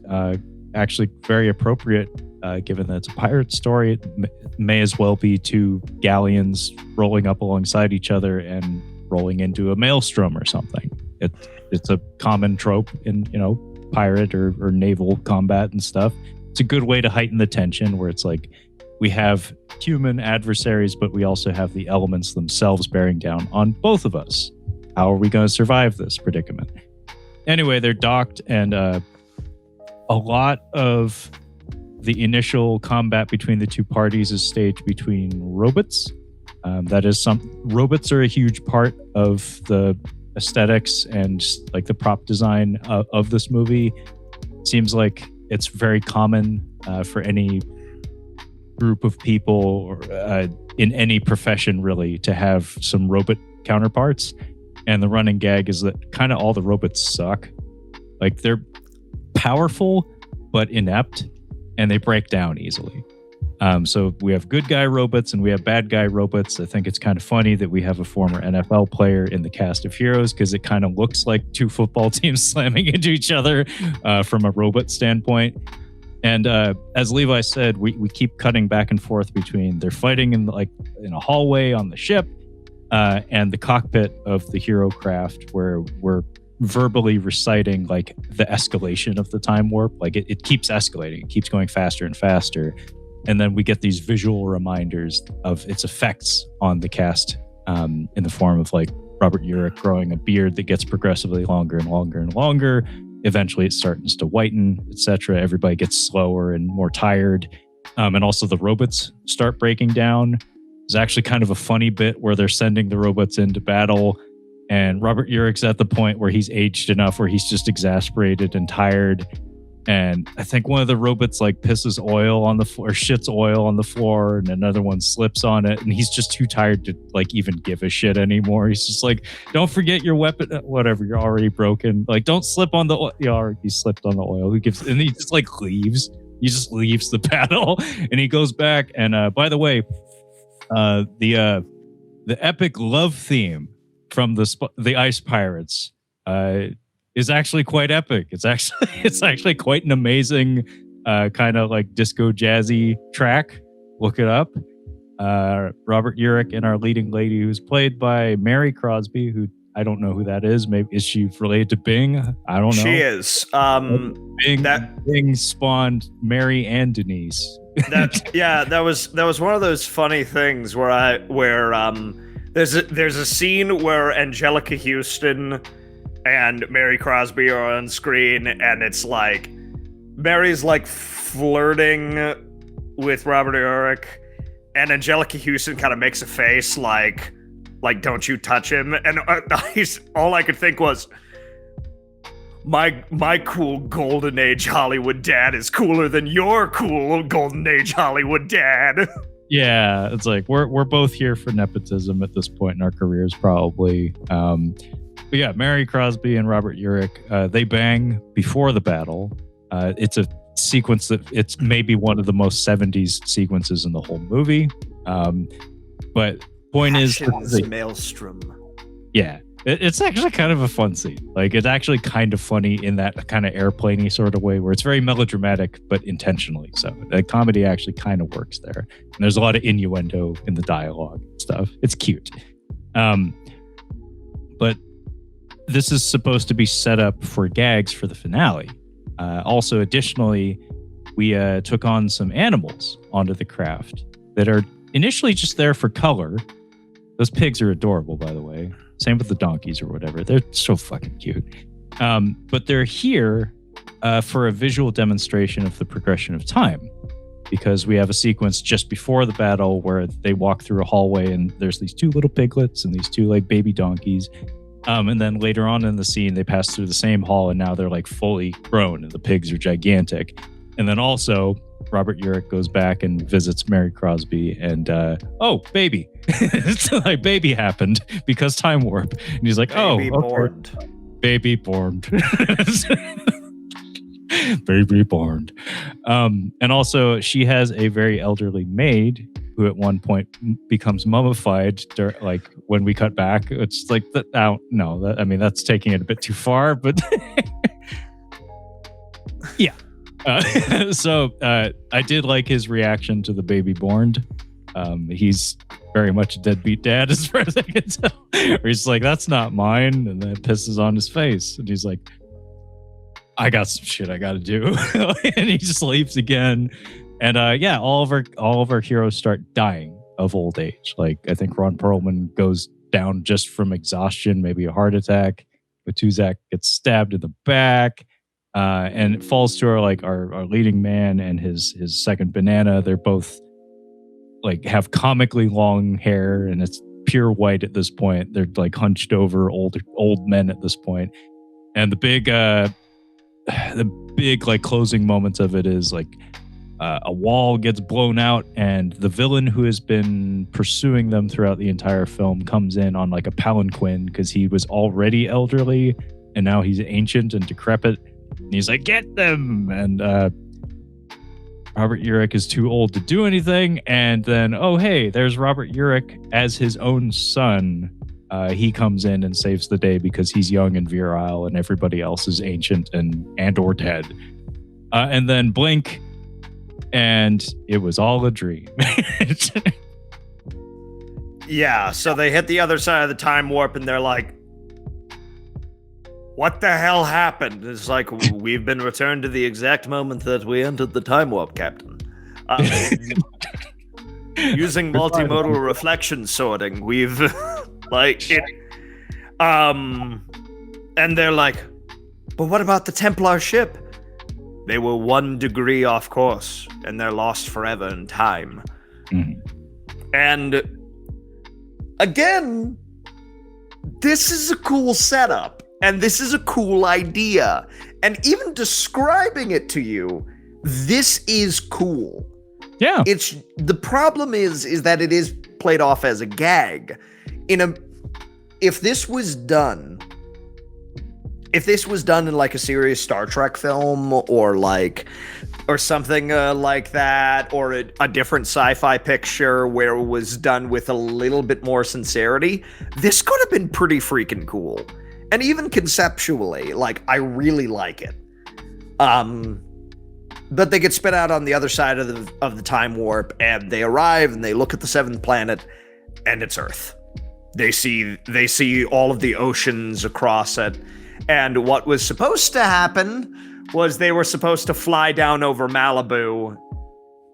Actually, very appropriate given that it's a pirate story. It may as well be two galleons rolling up alongside each other and rolling into a maelstrom or something. It's a common trope in, pirate or naval combat and stuff. It's a good way to heighten the tension, where it's like we have human adversaries, but we also have the elements themselves bearing down on both of us. How are we going to survive this predicament? Anyway, they're docked, and a lot of the initial combat between the two parties is staged between robots. Robots are a huge part of the aesthetics and like the prop design of this movie. Seems like it's very common for any group of people or in any profession, really, to have some robot counterparts. And the running gag is that kind of all the robots suck. Like, they're powerful but inept, and they break down easily. So we have good guy robots and we have bad guy robots. I think it's kind of funny that we have a former NFL player in the cast of heroes, because it kind of looks like two football teams slamming into each other from a robot standpoint. And as Levi said, we keep cutting back and forth between they're fighting in a hallway on the ship and the cockpit of the hero craft, where we're verbally reciting like the escalation of the time warp. Like it keeps escalating, it keeps going faster and faster. And then we get these visual reminders of its effects on the cast in the form of like Robert Urich growing a beard that gets progressively longer and longer and longer. Eventually it starts to whiten, etc. Everybody gets slower and more tired. And also the robots start breaking down. There's actually kind of a funny bit where they're sending the robots into battle, and Robert Urich's at the point where he's aged enough where he's just exasperated and tired. And I think one of the robots like pisses oil on the floor, or shits oil on the floor, and another one slips on it, and he's just too tired to like even give a shit anymore. He's just like, don't forget your weapon, whatever, you're already broken. Like, don't slip on the oil. You already slipped on the oil. And he just like leaves. He just leaves the battle, and he goes back. And by the way, the epic love theme from the Ice Pirates is actually quite epic. It's actually quite an amazing kind of like disco jazzy track. Look it up. Robert Urich and our leading lady, who's played by Mary Crosby, who I don't know who that is. Maybe is she related to Bing? I don't know. She is. Bing spawned Mary and Denise. that was one of those funny things where there's a scene where Angelica Houston and Mary Crosby are on screen, and it's like Mary's like flirting with Robert Urich, and Angelica Houston kind of makes a face like don't you touch him, and all I could think was, my cool golden age Hollywood dad is cooler than your cool golden age Hollywood dad. Yeah, it's like we're both here for nepotism at this point in our careers, probably. But yeah, Mary Crosby and Robert Urich, they bang before the battle. It's a sequence that it's maybe one of the most 70s sequences in the whole movie. But point Passions is, maelstrom. Yeah, it's actually kind of a fun scene. Like, it's actually kind of funny in that kind of airplane-y sort of way, where it's very melodramatic, but intentionally so. The comedy actually kind of works there. And there's a lot of innuendo in the dialogue and stuff. It's cute. But this is supposed to be set up for gags for the finale. Also, additionally, we took on some animals onto the craft that are initially just there for color. Those pigs are adorable, by the way. Same with the donkeys or whatever. They're so fucking cute. But they're here for a visual demonstration of the progression of time, because we have a sequence just before the battle where they walk through a hallway and there's these two little piglets and these two like baby donkeys. And then later on in the scene, they pass through the same hall and now they're like fully grown and the pigs are gigantic. And then also Robert Urich goes back and visits Mary Crosby and, oh, baby. It's like baby happened because time warp. And he's like, baby born. Baby born. Baby born. And also she has a very elderly maid who at one point becomes mummified, like when we cut back. It's like, I mean, that's taking it a bit too far, but yeah. I did like his reaction to the baby born. He's very much a deadbeat dad as far as I can tell. Where he's like, that's not mine, and then pisses on his face, and he's like, I got some shit I got to do, and he just leaves again. And all of our heroes start dying of old age. Like I think Ron Perlman goes down just from exhaustion, maybe a heart attack. Matuzak gets stabbed in the back, and it falls to our leading man and his second banana. They're both like have comically long hair, and it's pure white at this point. They're like hunched over old men at this point. And the big like closing moments of it is like a wall gets blown out, and the villain who has been pursuing them throughout the entire film comes in on like a palanquin because he was already elderly and now he's ancient and decrepit, and he's like, get them. And Robert Urich is too old to do anything, and then oh hey, there's Robert Urich as his own son. He comes in and saves the day because he's young and virile and everybody else is ancient and or dead. And then blink, and it was all a dream. Yeah, so they hit the other side of the time warp and they're like, what the hell happened? It's like, we've been returned to the exact moment that we entered the time warp, Captain. Using multimodal reflection sorting, we've like it. And they're like, but what about the Templar ship? They were 1 degree off course, and they're lost forever in time. Mm-hmm. And again, this is a cool setup, and this is a cool idea. And even describing it to you, this is cool. Yeah. It's the problem is that it is played off as a gag. If this was done in like a serious Star Trek film or something like that, or a different sci-fi picture where it was done with a little bit more sincerity, this could have been pretty freaking cool. And even conceptually, like, I really like it. But they get spit out on the other side of the time warp, and they arrive and they look at the 7th planet, and it's Earth. They see all of the oceans across it. And what was supposed to happen was they were supposed to fly down over Malibu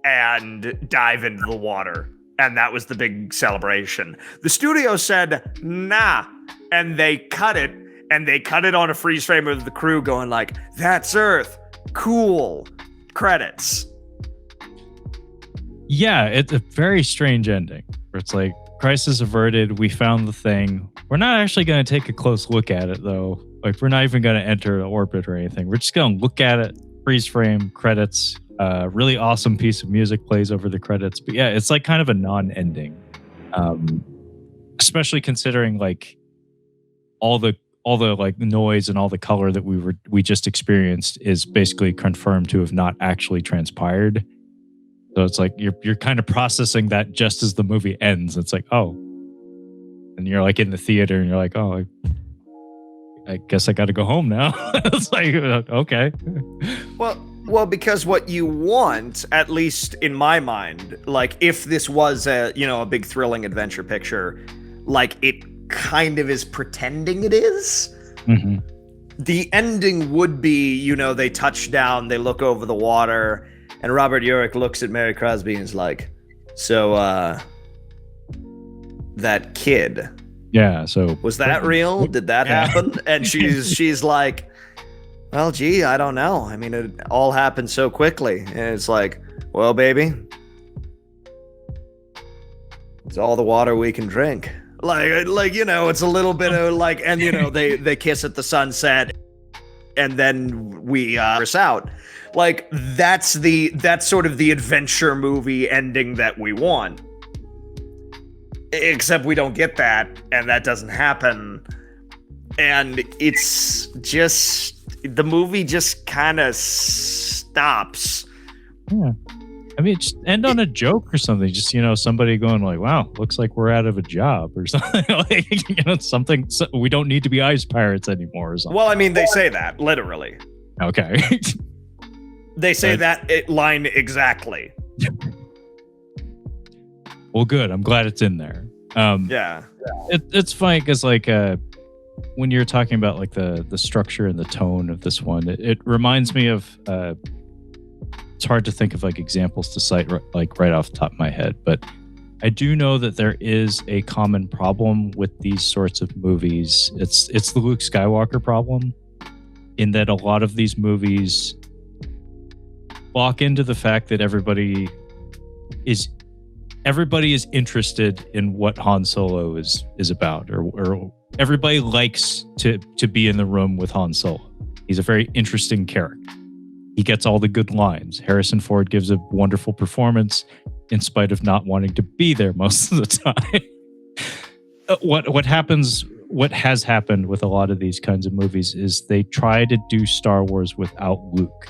and dive into the water. And that was the big celebration. The studio said, nah. And they cut it. And they cut it on a freeze frame of the crew going like, that's Earth. Cool. Credits. Yeah, it's a very strange ending. Where it's like, crisis averted. We found the thing. We're not actually going to take a close look at it, though. Like, we're not even going to enter orbit or anything. We're just going to look at it, freeze frame, credits. Really awesome piece of music plays over the credits. But yeah, it's like kind of a non-ending. Especially considering like all the like noise and all the color that we just experienced is basically confirmed to have not actually transpired. So it's like you're kind of processing that just as the movie ends. It's like, oh. And you're like in the theater and you're like, oh, I guess I got to go home now. It's like, okay. Well, because what you want, at least in my mind, like if this was a big thrilling adventure picture, like it kind of is pretending it is. Mm-hmm. The ending would be, they touch down, they look over the water, and Robert Urich looks at Mary Crosby and is like, so, that kid. Yeah, so was that real? Did that happen? And she's like, well, gee, I don't know. I mean, it all happened so quickly. And it's like, well, baby, it's all the water we can drink. Like it's a little bit of like, and they kiss at the sunset, and then we race out. Like that's sort of the adventure movie ending that we want. Except we don't get that, and that doesn't happen. And it's just, the movie just kind of stops. Yeah. I mean, just end on a joke or something. Just, somebody going like, wow, looks like we're out of a job or something. Like, something, we don't need to be ice pirates anymore or something. Well, I mean, they say that, literally. Okay. They say line exactly. Well, good. I'm glad it's in there. Yeah. It's funny because like when you're talking about like the structure and the tone of this one, it reminds me of it's hard to think of like examples to cite right off the top of my head, but I do know that there is a common problem with these sorts of movies. It's the Luke Skywalker problem, in that a lot of these movies walk into the fact that everybody is interested in what Han Solo is about, or everybody likes to be in the room with Han Solo. He's a very interesting character. He gets all the good lines. Harrison Ford gives a wonderful performance in spite of not wanting to be there most of the time. What has happened with a lot of these kinds of movies is they try to do Star Wars without Luke.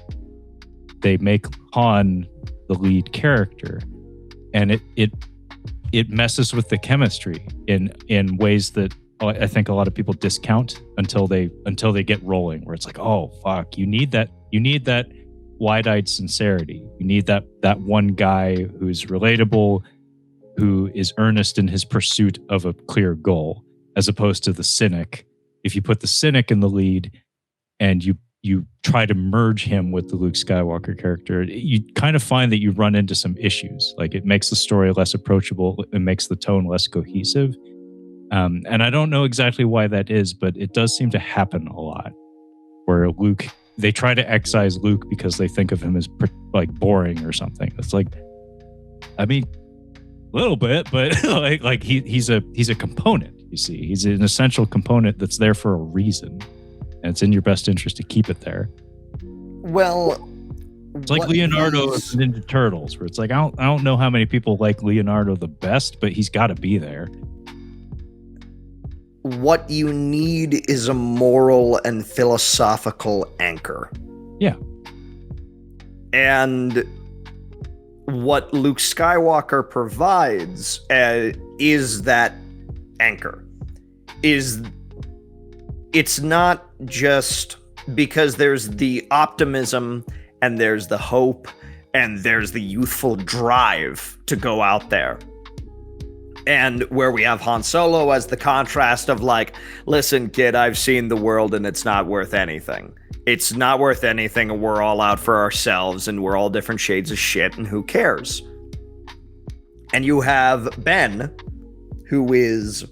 They make Han the lead character, and it messes with the chemistry in ways that I think a lot of people discount until they get rolling, where it's like, oh fuck, you need that wide-eyed sincerity. You need that one guy who's relatable, who is earnest in his pursuit of a clear goal, as opposed to the cynic. If you put the cynic in the lead and you try to merge him with the Luke Skywalker character, you kind of find that you run into some issues. Like, it makes the story less approachable, it makes the tone less cohesive. And I don't know exactly why that is, but it does seem to happen a lot, where they try to excise Luke because they think of him as like boring or something. It's like, I mean, a little bit, but like he's a component. You see, he's an essential component that's there for a reason, and it's in your best interest to keep it there. Well, it's like Leonardo of Ninja Turtles, where it's like, I don't know how many people like Leonardo the best, but he's got to be there. What you need is a moral and philosophical anchor. Yeah. And what Luke Skywalker provides is that anchor. It's not just because there's the optimism and there's the hope and there's the youthful drive to go out there. And where we have Han Solo as the contrast of like, listen, kid, I've seen the world and it's not worth anything. It's not worth anything, and we're all out for ourselves, and we're all different shades of shit, and who cares? And you have Ben, who has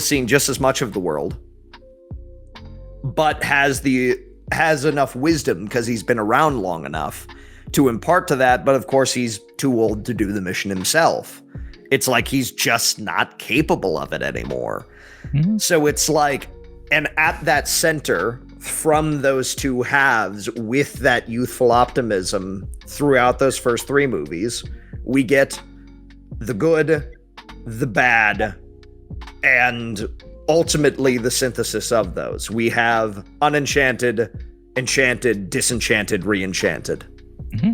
seen just as much of the world, but has enough wisdom because he's been around long enough to impart to that. But of course, he's too old to do the mission himself. It's like he's just not capable of it anymore. Mm-hmm. So it's like, and at that center, from those two halves, with that youthful optimism throughout those first three movies, we get the good, the bad, and ultimately the synthesis of those. We have unenchanted, enchanted, disenchanted, re-enchanted. Mm-hmm.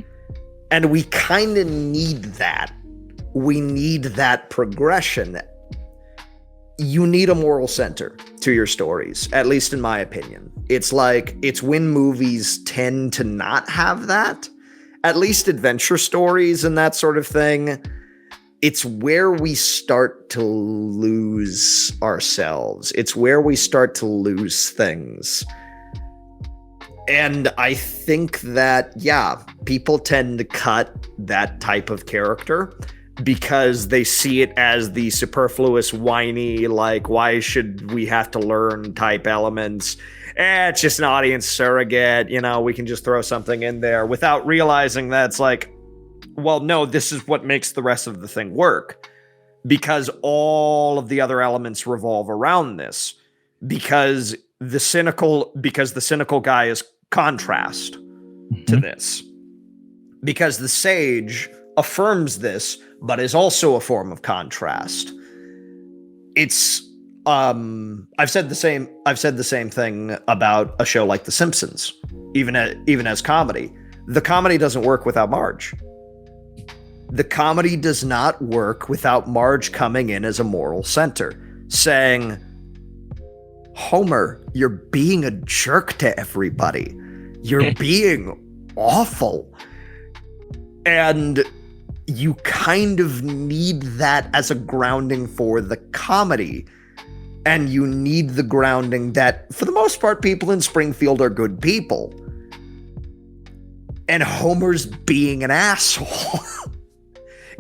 And we kind of need that. We need that progression. You need a moral center to your stories, at least in my opinion. It's like, it's when movies tend to not have that, at least adventure stories and that sort of thing. It's where we start to lose ourselves. It's where we start to lose things. And I think that, yeah, people tend to cut that type of character because they see it as the superfluous, whiny, like, why should we have to learn type elements? It's just an audience surrogate, we can just throw something in there, without realizing that it's like, well, no, this is what makes the rest of the thing work, because all of the other elements revolve around this, because the cynical guy is contrast to this, because the sage affirms this, but is also a form of contrast. It's I've said the same thing about a show like The Simpsons, even as comedy. The comedy doesn't work without Marge. The comedy does not work without Marge coming in as a moral center, saying, Homer, you're being a jerk to everybody. You're being awful. And you kind of need that as a grounding for the comedy. And you need the grounding that, for the most part, people in Springfield are good people. And Homer's being an asshole.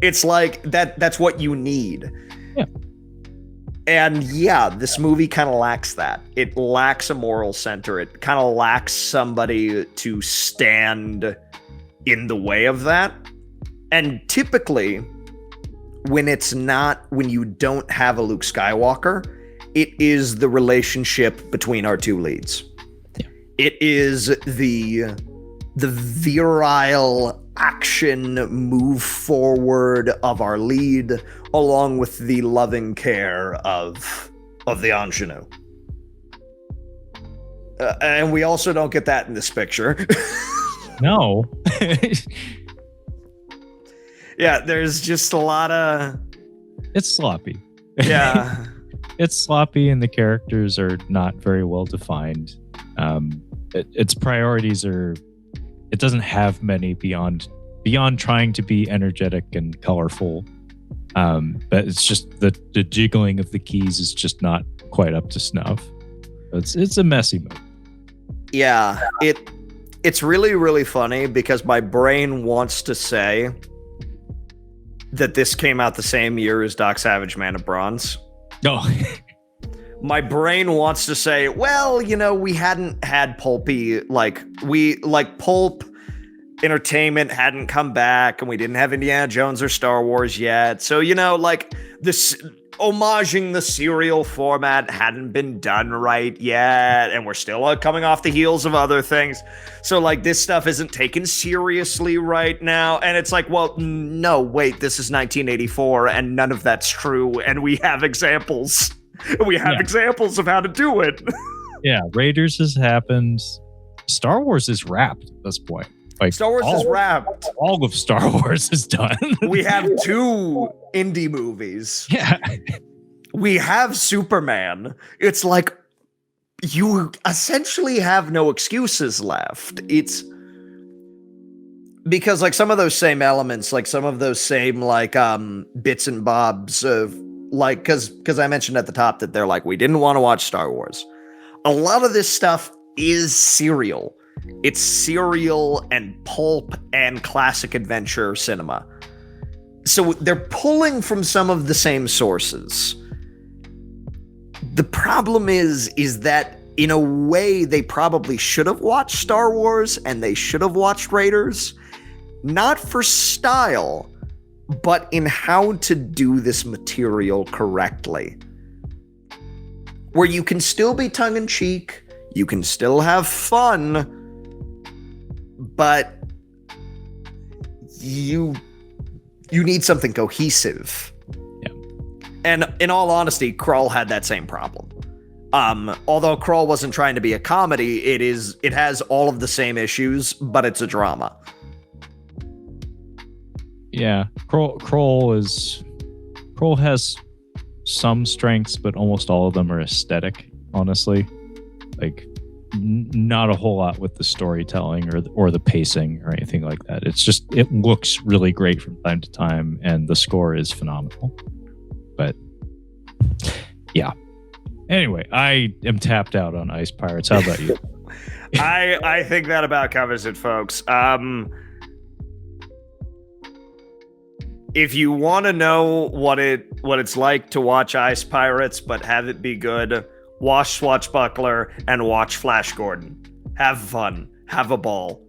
It's like that's what you need. Yeah. And yeah, this movie kind of lacks that. It lacks a moral center. It kind of lacks somebody to stand in the way of that. And typically, when you don't have a Luke Skywalker, it is the relationship between our two leads. Yeah. It is the virile action move forward of our lead, along with the loving care of the ingenue. And we also don't get that in this picture. No. Yeah, there's just a lot of... It's sloppy. Yeah. It's sloppy, and the characters are not very well defined. Its priorities are... It doesn't have many beyond trying to be energetic and colorful. But it's just the jiggling of the keys is just not quite up to snuff. It's a messy movie. Yeah, it's really, really funny because my brain wants to say that this came out the same year as Doc Savage Man of Bronze. No. My brain wants to say, well, we hadn't had pulpy, pulp entertainment hadn't come back, and we didn't have Indiana Jones or Star Wars yet. So, this homaging the serial format hadn't been done right yet, and we're still coming off the heels of other things. So, this stuff isn't taken seriously right now. And it's like, well, no, wait, this is 1984, and none of that's true, and we have examples. We have examples of how to do it. Yeah, Raiders has happened. Star Wars is wrapped at this point. Star Wars is wrapped. All of Star Wars is done. We have 2 indie movies. Yeah. We have Superman. It's like you essentially have no excuses left. It's because some of those same elements, some of those same bits and bobs of because I mentioned at the top that they're we didn't want to watch Star Wars. A lot of this stuff is serial. It's serial and pulp and classic adventure cinema. So they're pulling from some of the same sources. The problem is that in a way they probably should have watched Star Wars and they should have watched Raiders, not for style, but in how to do this material correctly. Where you can still be tongue-in-cheek, you can still have fun, but you need something cohesive. Yeah. And in all honesty, Krull had that same problem. Although Krull wasn't trying to be a comedy, it has all of the same issues, but it's a drama. Yeah, Krull has some strengths, but almost all of them are aesthetic, honestly. Not a whole lot with the storytelling or the pacing or anything like that. It's just, it looks really great from time to time, and the score is phenomenal. But yeah. Anyway, I am tapped out on Ice Pirates. How about you? I think that about covers it, folks. If you want to know what it's like to watch Ice Pirates but have it be good, watch Swashbuckler and watch Flash Gordon. Have fun. Have a ball.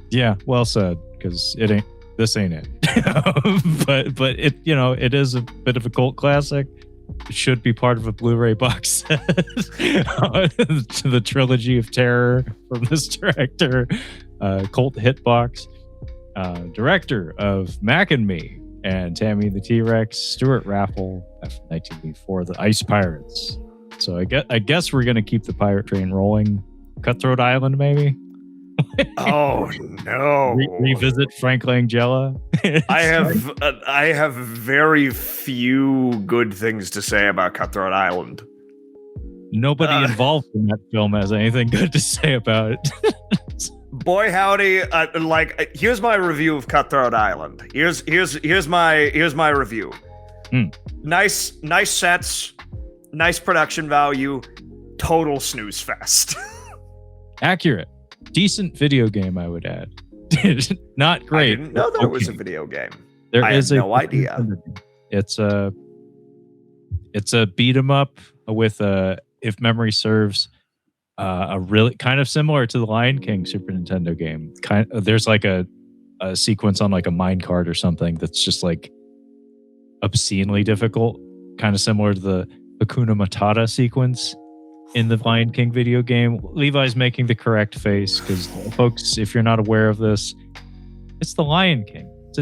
Yeah, well said, because this ain't it. but it it is a bit of a cult classic. It should be part of a Blu-ray box set to the trilogy of terror from this director, cult hit box. Director of Mac and Me and Tammy and the T-Rex, Stewart Raffill, 1984, The Ice Pirates. So I guess we're gonna keep the pirate train rolling. Cutthroat Island, maybe. Oh no! Revisit Frank Langella. I have very few good things to say about Cutthroat Island. Nobody involved in that film has anything good to say about it. boy howdy, here's my review of Cutthroat Island. Here's my review. Nice sets, nice production value, total snooze fest. Accurate. Decent video game, I would add. Not great. I didn't know there was a video game. I had no idea. It's a beat 'em up with if memory serves, a really kind of similar to the Lion King Super Nintendo game. There's like a sequence on like a minecart or something that's just like obscenely difficult, kind of similar to the Hakuna Matata sequence in the Lion King video game. Levi's making the correct face because, folks, if you're not aware of this, it's the Lion King. It's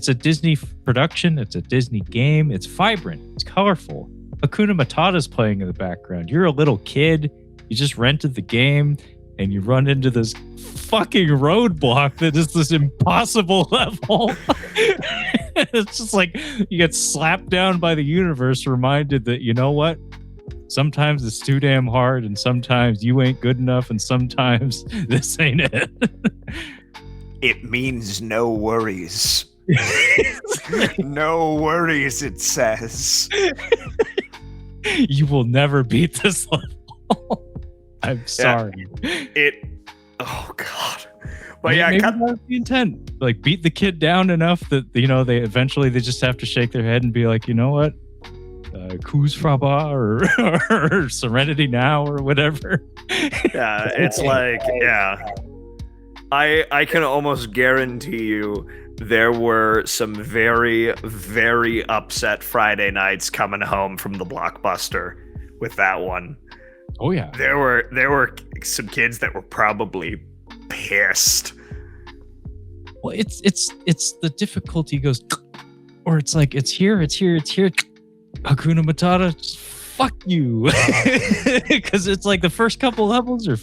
a Disney production. It's a Disney game. It's vibrant. It's colorful. Hakuna Matata's playing in the background. You're a little kid. You just rented the game and you run into this fucking roadblock that is this impossible level. It's just like you get slapped down by the universe, reminded that, you know what? Sometimes it's too damn hard, and sometimes you ain't good enough, and sometimes this ain't it. It means no worries. No worries, it says. You will never beat this level. I'm sorry. Oh God. But maybe that's the intent. Like, beat the kid down enough that, you know, they just have to shake their head and be like, you know what? Kuz Fraba or Serenity Now or whatever. Yeah, it's like, yeah. I can almost guarantee you there were some very, very upset Friday nights coming home from the Blockbuster with that one. Oh yeah. There were some kids that were probably pissed. Well, it's the difficulty goes, or it's like it's here. Hakuna Matata, just fuck you. Because it's like the first couple levels are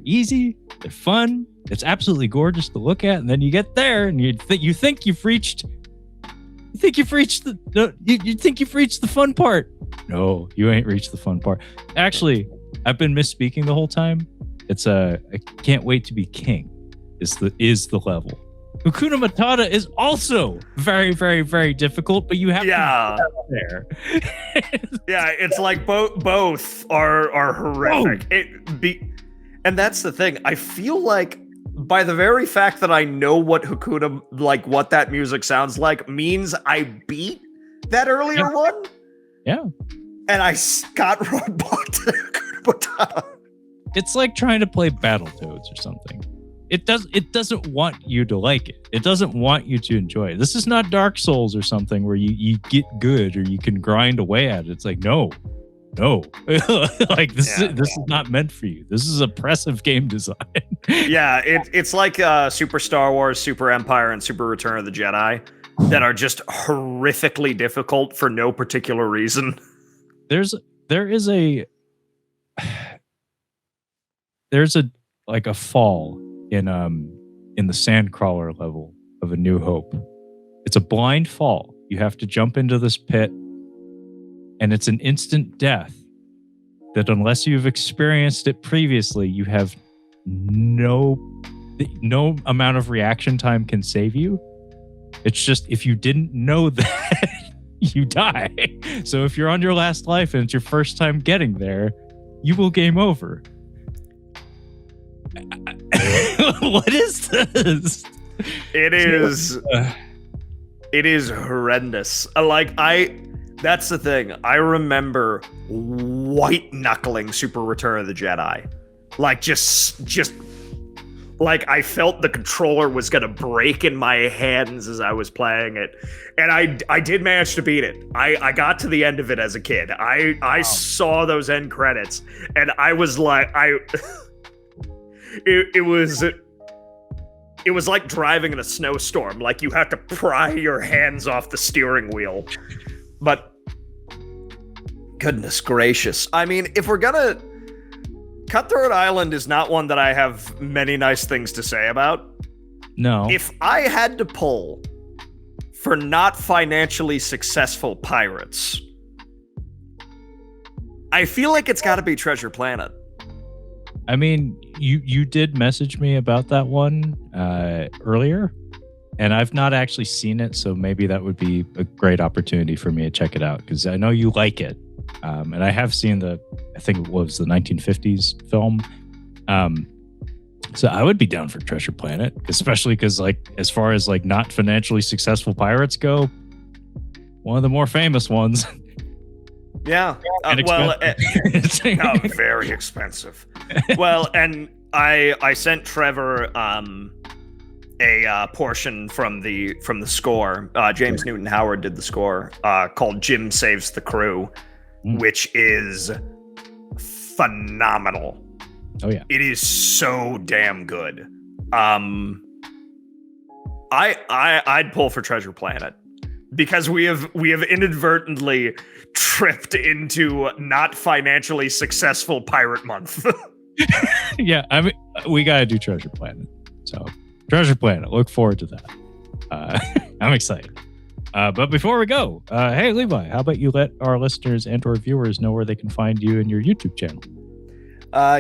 easy, they're fun, it's absolutely gorgeous to look at, and then you get there and you think you've reached the fun part. No, you ain't reached the fun part. Actually, I've been misspeaking the whole time. It's I can't wait to be king is the level. Hakuna Matata is also very, very, very difficult, but you have to get there. Yeah, it's like both are horrific. And that's the thing. I feel like by the very fact that I know what Hakuna, like what that music sounds like, means I beat that earlier one. Yeah. And I got roadblocked to Hakuna Matata. It's like trying to play Battletoads or something. It doesn't want you to like it. It doesn't want you to enjoy it. This is not Dark Souls or something where you get good or you can grind away at it. It's like, no. Like this is not meant for you. This is oppressive game design. Yeah, it's like Super Star Wars, Super Empire, and Super Return of the Jedi that are just horrifically difficult for no particular reason. There's a like a fall in the Sandcrawler level of A New Hope. It's a blind fall. You have to jump into this pit, and it's an instant death that unless you've experienced it previously, you have no amount of reaction time can save you. It's just if you didn't know that, you die. So if you're on your last life and it's your first time getting there, you will game over. What is this? It is horrendous. That's the thing. I remember white knuckling Super Return of the Jedi. Like just like I felt the controller was gonna break in my hands as I was playing it. And I did manage to beat it. I got to the end of it as a kid. I saw those end credits and I was like It was like driving in a snowstorm. Like you have to pry your hands off the steering wheel. But goodness gracious. I mean, if we're gonna... Cutthroat Island is not one that I have many nice things to say about. No. If I had to pull for not financially successful pirates, I feel like it's got to be Treasure Planet. I mean, you did message me about that one earlier, and I've not actually seen it, so maybe that would be a great opportunity for me to check it out, because I know you like it. And I have seen I think it was the 1950s film. So I would be down for Treasure Planet, especially because, like, as far as like not financially successful pirates go, one of the more famous ones. Yeah. Very expensive. Well, and I sent Trevor a portion from the score. James Newton Howard did the score called "Jim Saves the Crew," which is phenomenal. Oh yeah, it is so damn good. I'd pull for Treasure Planet because we have inadvertently tripped into not financially successful pirate month. Yeah, I mean, we gotta do Treasure Planet. So Treasure Planet, look forward to that. I'm excited. But before we go, hey Levi, how about you let our listeners and or viewers know where they can find you and your YouTube channel?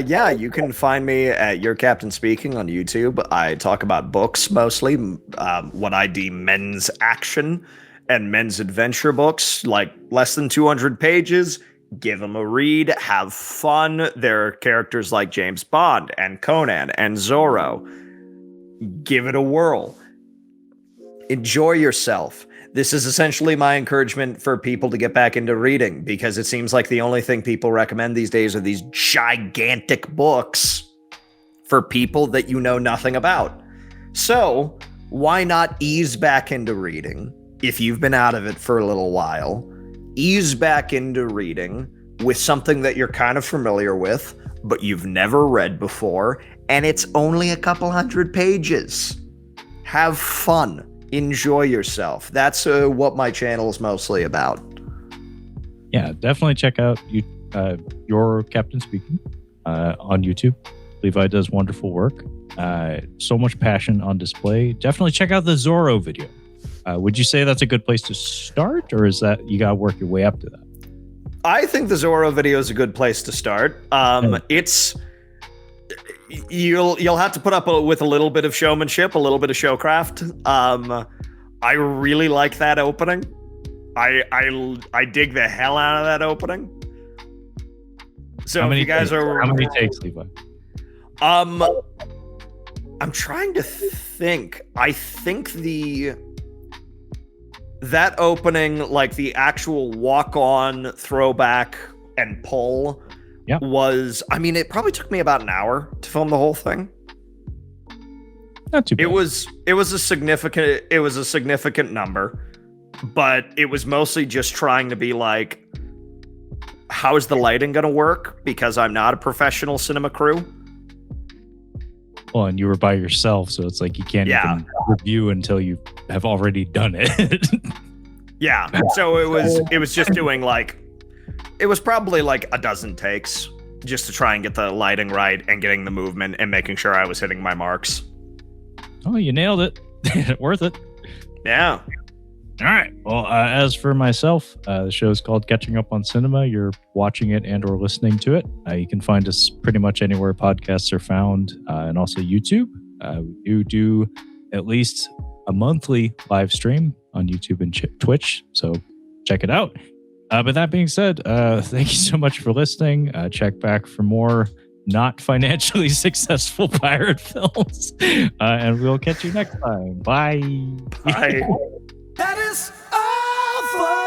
Yeah, you can find me at Your Captain Speaking on YouTube. I talk about books mostly, what I deem men's action and men's adventure books, like less than 200 pages. Give them a read, have fun. There are characters like James Bond and Conan and Zorro. Give it a whirl. Enjoy yourself. This is essentially my encouragement for people to get back into reading, because it seems like the only thing people recommend these days are these gigantic books for people that you know nothing about. So why not ease back into reading if you've been out of it for a little while? Ease back into reading with something that you're kind of familiar with, but you've never read before, and it's only a couple hundred pages. Have fun. Enjoy yourself. That's what my channel is mostly about. Yeah, definitely check out Your Captain Speaking on YouTube. Levi does wonderful work. So much passion on display. Definitely check out the Zorro video. Would you say that's a good place to start, or is that you got to work your way up to that? I think the Zorro video is a good place to start. It's you'll have to put up with a little bit of showmanship, a little bit of showcraft. I really like that opening. I dig the hell out of that opening. So if you guys are, how many takes, Levi? I'm trying to think. I think that opening, like the actual walk-on, throwback, and pull, was, I mean, it probably took me about an hour to film the whole thing. Not too bad. It was a significant number, but it was mostly just trying to be like, how is the lighting going to work? Because I'm not a professional cinema crew. Well, and you were by yourself, so it's like you can't even review until you have already done it. Yeah, so it was just doing like, it was probably like a dozen takes just to try and get the lighting right and getting the movement and making sure I was hitting my marks. Oh, you nailed it. Worth it. Yeah. All right. Well, as for myself, the show is called Catching Up on Cinema. You're watching it and or listening to it. You can find us pretty much anywhere podcasts are found, and also YouTube. We do at least a monthly live stream on YouTube and Twitch, so check it out. But that being said, thank you so much for listening. Check back for more not financially successful pirate films, and we'll catch you next time. Bye. Bye. That is all for